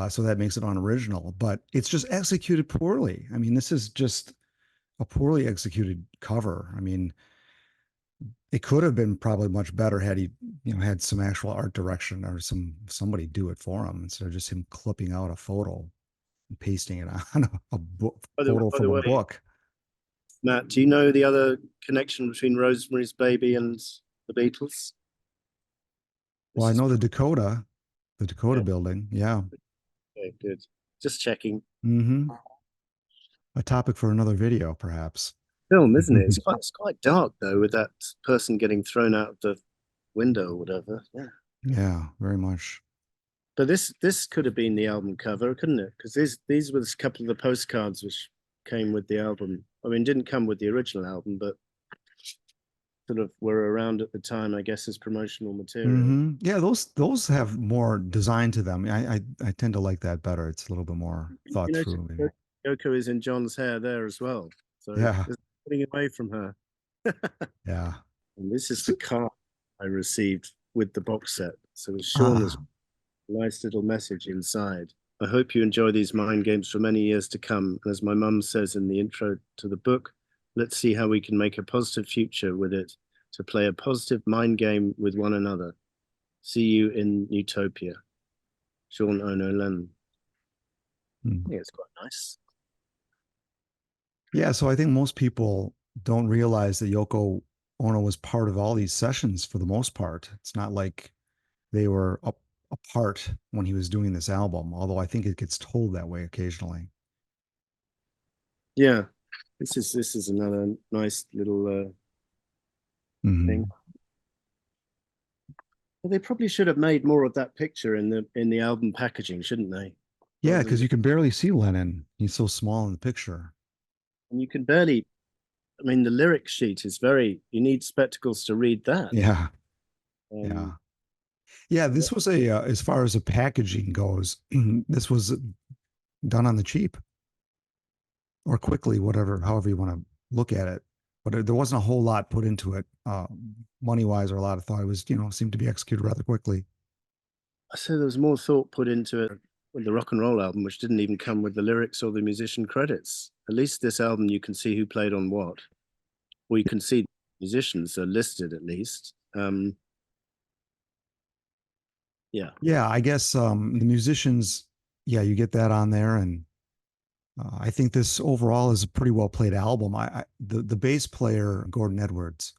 So that makes it unoriginal, but it's just executed poorly. I mean, this is just a poorly executed cover. I mean, it could have been probably much better had he, had some actual art direction or somebody do it for him instead of just him clipping out a photo and pasting it on a book, photo by from the a way, book. Matt, do you know the other connection between Rosemary's Baby and the Beatles? Well, This I is know the Dakota yeah, building. Yeah. okay, good. Just checking. Hmm. A topic for another video, perhaps. Film, isn't it? It's quite dark though, with that person getting thrown out of the window or whatever. Yeah. Yeah, very much. But this could have been the album cover, couldn't it? Because these were a couple of the postcards which came with the album. I mean, didn't come with the original album, but sort of were around at the time, I guess, as promotional material. Yeah, those have more design to them. I tend to like that better. It's a little bit more You thought know, through, maybe. Yoko is in John's hair there as well, so Yeah, there's getting away from her. yeah. And this is the So, card I received with the box set. So Sean has ah, a nice little message inside. I hope you enjoy these mind games for many years to come. As my mum says in the intro to the book, let's see how we can make a positive future with it to play a positive mind game with one another. See you in Utopia. Sean Ono Lennon. I hmm. think it's quite nice. Yeah. So I think most people don't realize that Yoko Ono was part of all these sessions for the most part. It's not like they were apart when he was doing this album, although I think it gets told that way occasionally. Yeah, this is another nice little thing. Hmm. Well, they probably should have made more of that picture in the album packaging, shouldn't they? Yeah, Rather than because you just, can barely see Lennon. He's so small in the picture. and you can barely. I mean, the lyric sheet is very. You need spectacles to read that. Yeah, Um, yeah. Yeah, this was as far as the packaging goes, this was done on the cheap or quickly, whatever, however you want to look at it. But there wasn't a whole lot put into it, money wise, or a lot of thought. It was, seemed to be executed rather quickly. So there was more thought put into it with the rock and roll album, which didn't even come with the lyrics or the musician credits. At least this album, you can see who played on what, or you can see musicians are listed at least. Yeah. Yeah, I guess the musicians, yeah, you get that on there, and I think this overall is a pretty well played album. The bass player Gordon Edwards,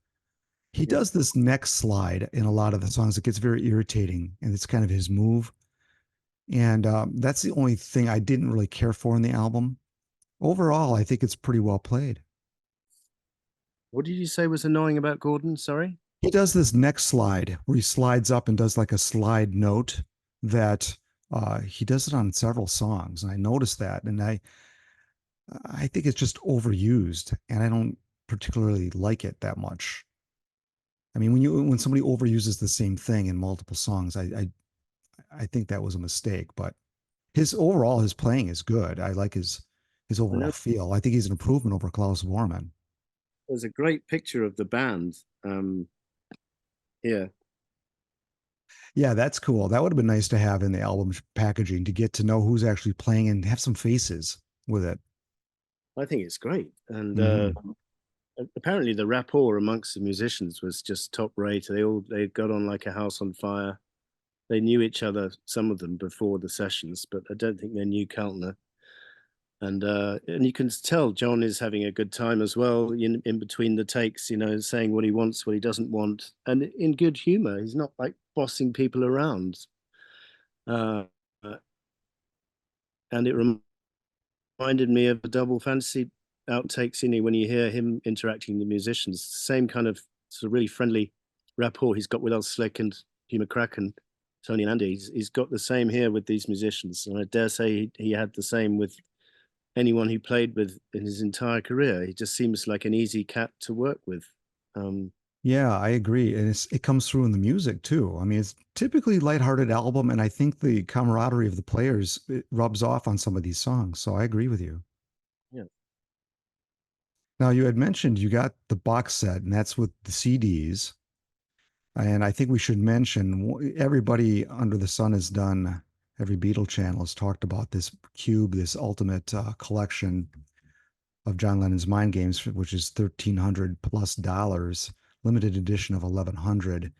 he Yeah. does this neck slide in a lot of the songs. It gets very irritating, and it's kind of his move. And that's the only thing I didn't really care for in the album. Overall, I think it's pretty well played. What did you say was annoying about Gordon? Sorry. He does this neck slide where he slides up and does like a slide note that he does it on several songs. And I noticed that, and I think it's just overused, and I don't particularly like it that much. I mean, when somebody overuses the same thing in multiple songs, I think that was a mistake. But his playing is good. I like his I know overall feel. I think he's an improvement over Klaus Bormann. there's a great picture of the band. Yeah. Yeah, that's cool. That would have been nice to have in the album packaging to get to know who's actually playing and have some faces with it. I think it's great. And Hmm. apparently the rapport amongst the musicians was just top rate. They got on like a house on fire. They knew each other, some of them before the sessions, but I don't think they knew Keltner. And you can tell John is having a good time as well in between the takes, saying what he wants, what he doesn't want, and in good humor. He's not like bossing people around. Uh, uh, and it reminded me of the Double Fantasy outtakes, when you hear him interacting with the musicians, same kind of sort of really friendly rapport he's got with El Slick and Hugh McCracken, Tony and Andy. He's got the same here with these musicians, and I dare say he had the same with anyone he played with in his entire career. He just seems like an easy cat to work with. Um, Yeah, I agree. And it comes through in the music too. I mean, it's typically lighthearted album, and I think the camaraderie of the players it rubs off on some of these songs. So I agree with you. yeah, Now, you had mentioned you got the box set, and that's with the CDs. And I think we should mention everybody under the sun has done, every Beatle channel has talked about this cube, this ultimate collection of John Lennon's Mind Games, which is $1,300 plus, limited edition of 1100.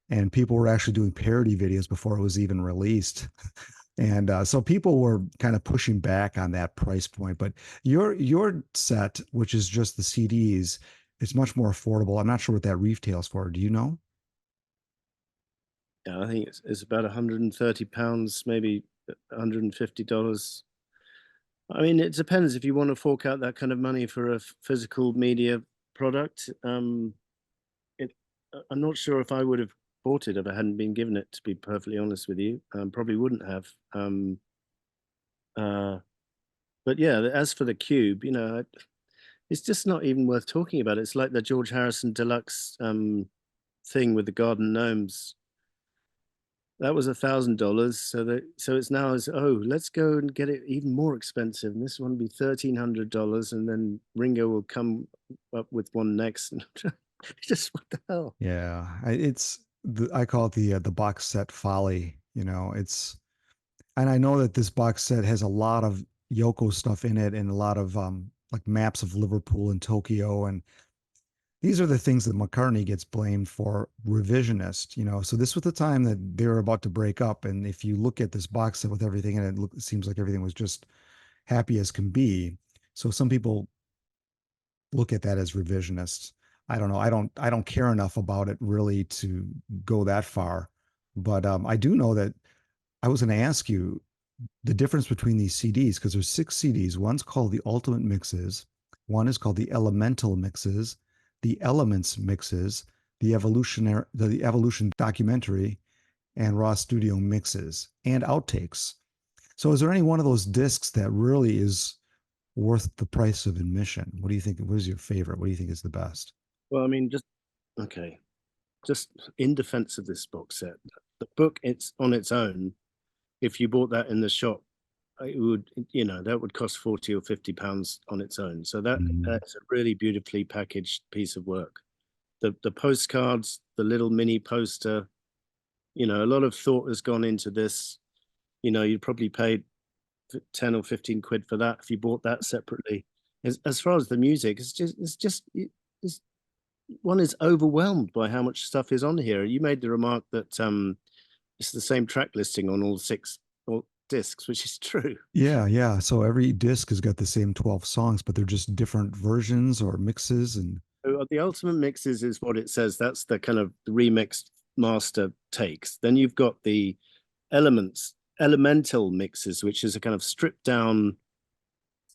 And people were actually doing parody videos before it was even released. And so people were kind of pushing back on that price point. But your set, which is just the CDs, is much more affordable. I'm not sure what that retails for. Do you know? yeah. I think it's about £130, maybe $150. I mean, it depends if you want to fork out that kind of money for a physical media product. It, I'm not sure if I would have bought it if I hadn't been given it. To be perfectly honest with you, probably wouldn't have. Uh, but yeah, as for the cube, it's just not even worth talking about. It's like the George Harrison deluxe thing with the garden gnomes. That was $1,000. So it's now as let's go and get it even more expensive. And this one will be $1,300, and then Ringo will come up with one next. And just what the hell? Yeah, I call it the box set folly. And I know that this box set has a lot of Yoko stuff in it and a lot of like maps of Liverpool and Tokyo, and these are the things that McCartney gets blamed for revisionist. So this was the time that they were about to break up, and if you look at this box set with everything in it, it seems like everything was just happy as can be. So some people look at that as revisionist. I don't know. I don't care enough about it really to go that far. But I do know that I was going to ask you the difference between these CDs because there's 6 CDs. One's called the Ultimate Mixes. One is called the Elemental Mixes, the Elements Mixes, the Evolution Documentary, and Raw Studio Mixes and outtakes. So is there any one of those discs that really is worth the price of admission? What do you think? What is your favorite? What do you think is the best? Well, I mean, okay, just in defense of this box set, the book it's on its own. If you bought that in the shop, it would, that would cost 40 or £50 on its own. So Mhm. that's a really beautifully packaged piece of work. The postcards, the little mini poster, You know, a lot of thought has gone into this. You know, you probably paid 10 or 15 quid for that if you bought that separately. As far as the music, it's one is overwhelmed by how much stuff is on here. You made the remark that it's the same track listing on all six all discs, which is true. Yeah, yeah. So every disc has got the same 12 songs, but they're just different versions or mixes. And So the ultimate mixes is what it says. That's the kind of remixed master takes. Then you've got the elemental mixes, which is a kind of stripped down,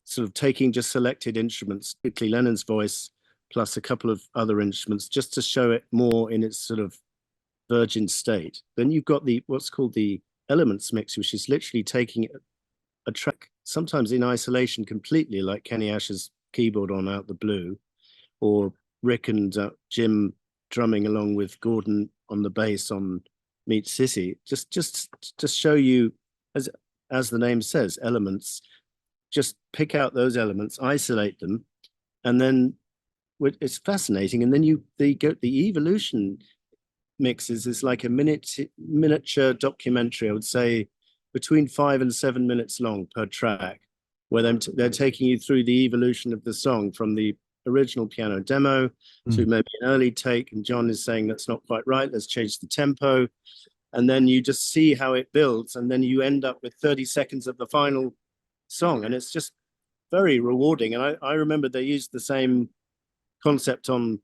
sort of taking just selected instruments, particularly Lennon's voice, plus a couple of other instruments, just to show it more in its sort of virgin state. Then you've got the what's called the elements mix, which is literally taking a track, sometimes in isolation completely, like Kenny Ash's keyboard on Out the Blue, or Rick and Jim drumming along with Gordon on the bass on Meet City, just show you, as the name says, elements. Just pick out those elements, isolate them, and then it's fascinating. And then the evolution mixes is like a miniature documentary. I would say between 5 and 7 minutes long per track, where they're taking you through the evolution of the song from the original piano demo to maybe an early take, and John is saying that's not quite right, let's change the tempo, and then you just see how it builds, and then you end up with 30 seconds of the final song, and it's just very rewarding. And I remember they used the same concept on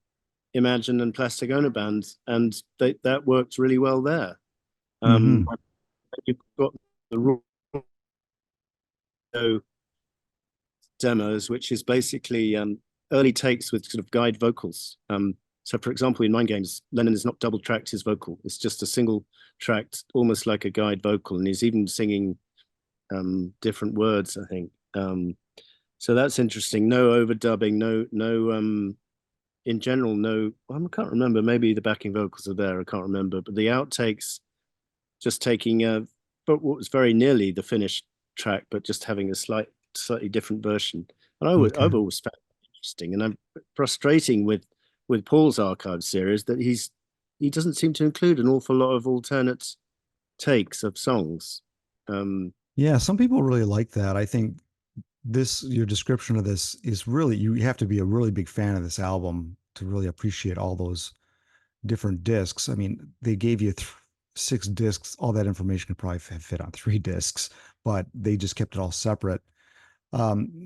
Imagine and Plastic Ono Band, and that worked really well there. mm-hmm. You've got the raw demos, which is basically early takes with sort of guide vocals. So, for example, in Mind Games, Lennon has not double tracked his vocal. It's just a single tracked, almost like a guide vocal, and he's even singing different words, I think. So that's interesting. No overdubbing, no in general, no, I can't remember. Maybe the backing vocals are there. I can't remember. But the outtakes, just taking but what was very nearly the finished track, but just having a slightly different version. And Okay. I've always found it interesting, and I'm frustrating with Paul's archive series that he doesn't seem to include an awful lot of alternate takes of songs. Yeah, some people really like that. I think your description of this is really, you have to be a really big fan of this album to really appreciate all those different discs. I mean, they gave you 6 discs. All that information could probably fit on 3 discs, but they just kept it all separate.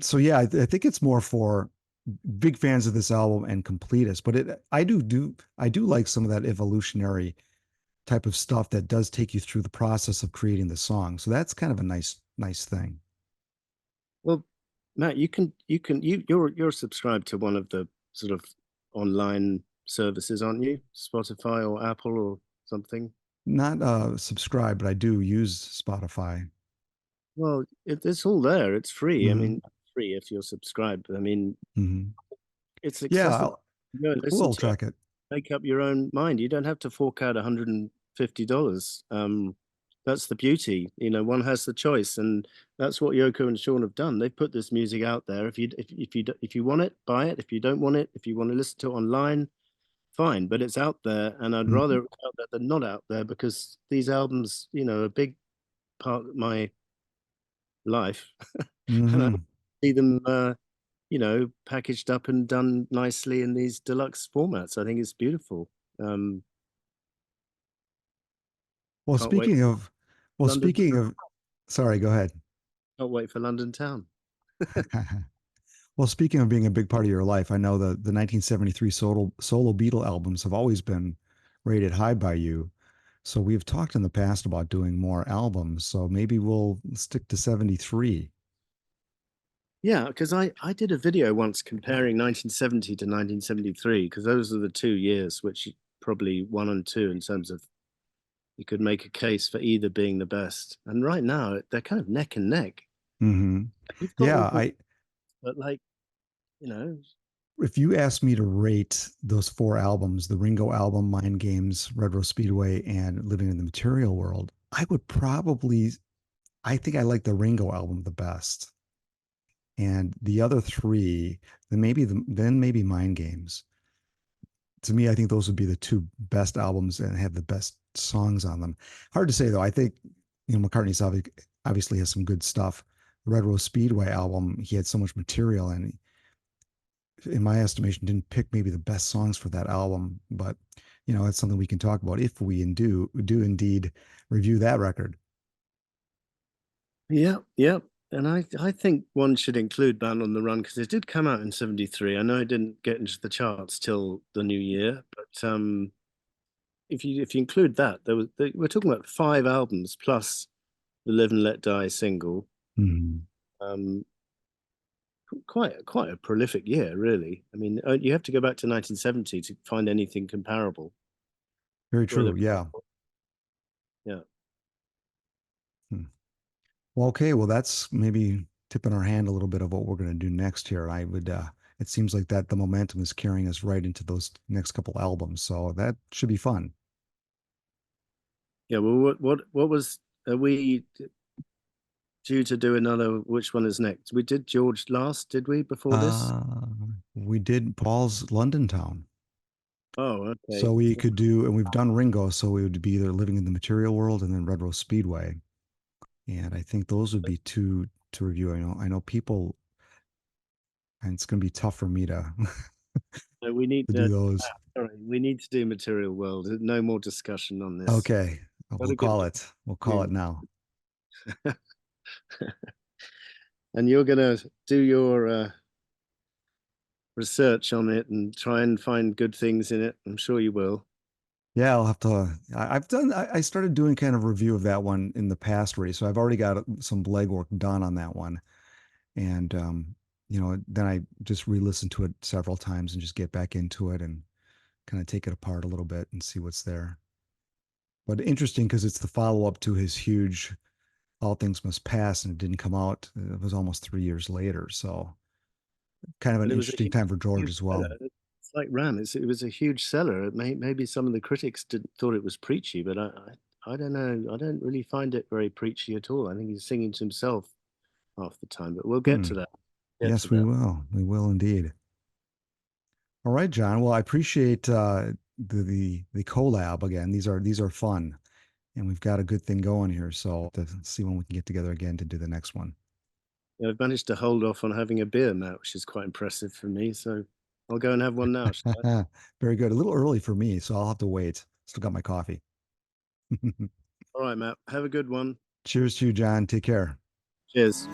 So yeah, I think it's more for big fans of this album and completists. But I do like some of that evolutionary type of stuff that does take you through the process of creating the song. So that's kind of a nice thing. Well, Matt, you're subscribed to one of the sort of online services, aren't you? Spotify or Apple or something. Not subscribe, but I do use Spotify. Well, it's all there. It's free. I Hmm. mean, free if you're subscribed. I mean, Hmm. it's Yeah, accessible. You go and listen we'll to it, track it. make up your own mind. You don't have to fork out $150. That's the beauty. You know, one has the choice, and that's what Yoko and Sean have done. They've put this music out there. If you want it, buy it. If you don't want it, if you want to listen to it online, fine. But it's out there, and I'd Hmm. rather it out there than not out there, because these albums, you know, are a big part of my life, and I Hmm. see them, you know, packaged up and done nicely in these deluxe formats. I think it's beautiful. Um, Well, can't wait speaking of, well, London. speaking of, sorry, go ahead. Can't wait for London town. Well, speaking of being a big part of your life, I know the 1973 solo Beatle albums have always been rated high by you. So we've talked in the past about doing more albums. So maybe we'll stick to 73. Yeah, because I did a video once comparing 1970 to 1973, because those are the 2 years which probably one and two in terms of you could make a case for either being the best. And right now they're kind of neck and neck. Hmm. You've got Yeah, all the, but like, you know, if you asked me to rate those 4 albums, the Ringo album, Mind Games, Retro Speedway, and Living in the Material World, I think I like the Ringo album the best. And the other 3, then maybe Mind Games. to me, I think those would be the two best albums and have the best songs on them. Hard to say though. I think McCartney's obviously has some good stuff. The Red Rose Speedway album, he had so much material, and in my estimation, didn't pick maybe the best songs for that album. But it's something we can talk about if we do indeed review that record. Yeah, yeah. And I think one should include Band on the Run because it did come out in '73. I know it didn't get into the charts till the new year, but if you include that, we're talking about 5 albums plus the Live and Let Die single. Mhm. Um, quite a prolific year, really. I mean, you have to go back to 1970 to find anything comparable. Very Whether, true. Yeah. yeah, Hmm. Well, okay. Well, that's maybe tipping our hand a little bit of what we're going to do next here. It seems like that the momentum is carrying us right into those next couple albums. So that should be fun. yeah. Well, what was are we due to do another? Which one is next? We did George last, did we? Before this? Uh, we did Paul's London Town. Oh, So okay. we could do, and we've done Ringo. So we would be either Living in the Material World and then Red Rose Speedway. And I think those would be two to review. I know people, and it's going to be tough for me to So we need to do those. sorry, we need to do Material World. No more discussion on this. Okay, Got we'll to get call to it. We'll call it you. now. And you're gonna do your research on it and try and find good things in it. I'm sure you will. Yeah, I'll have to. I've done. I started doing kind of review of that one in the past already, so I've already got some legwork done on that one. And then I just re-listen to it several times and just get back into it and kind of take it apart a little bit and see what's there. But interesting because it's the follow-up to his huge All Things Must Pass, and it didn't come out. It was almost 3 years later, so kind of an But it was a interesting time for George huge as well. seller. It's like Ram. It was a huge seller. Maybe some of the critics thought it was preachy, but I don't know. I don't really find it very preachy at all. I think he's singing to himself half the time. But we'll get Hmm. to that. Get to Yes, we that. will. We will indeed. All right, John. Well, I appreciate the collab again. These are fun, and we've got a good thing going here. So to see when we can get together again to do the next one. Yeah, I've managed to hold off on having a beer now, which is quite impressive for me. So I'll go and have one now, shall I? Very good. A little early for me, so I'll have to wait. Still got my coffee. All right, Matt. Have a good one. Cheers to you, John. Take care. Cheers.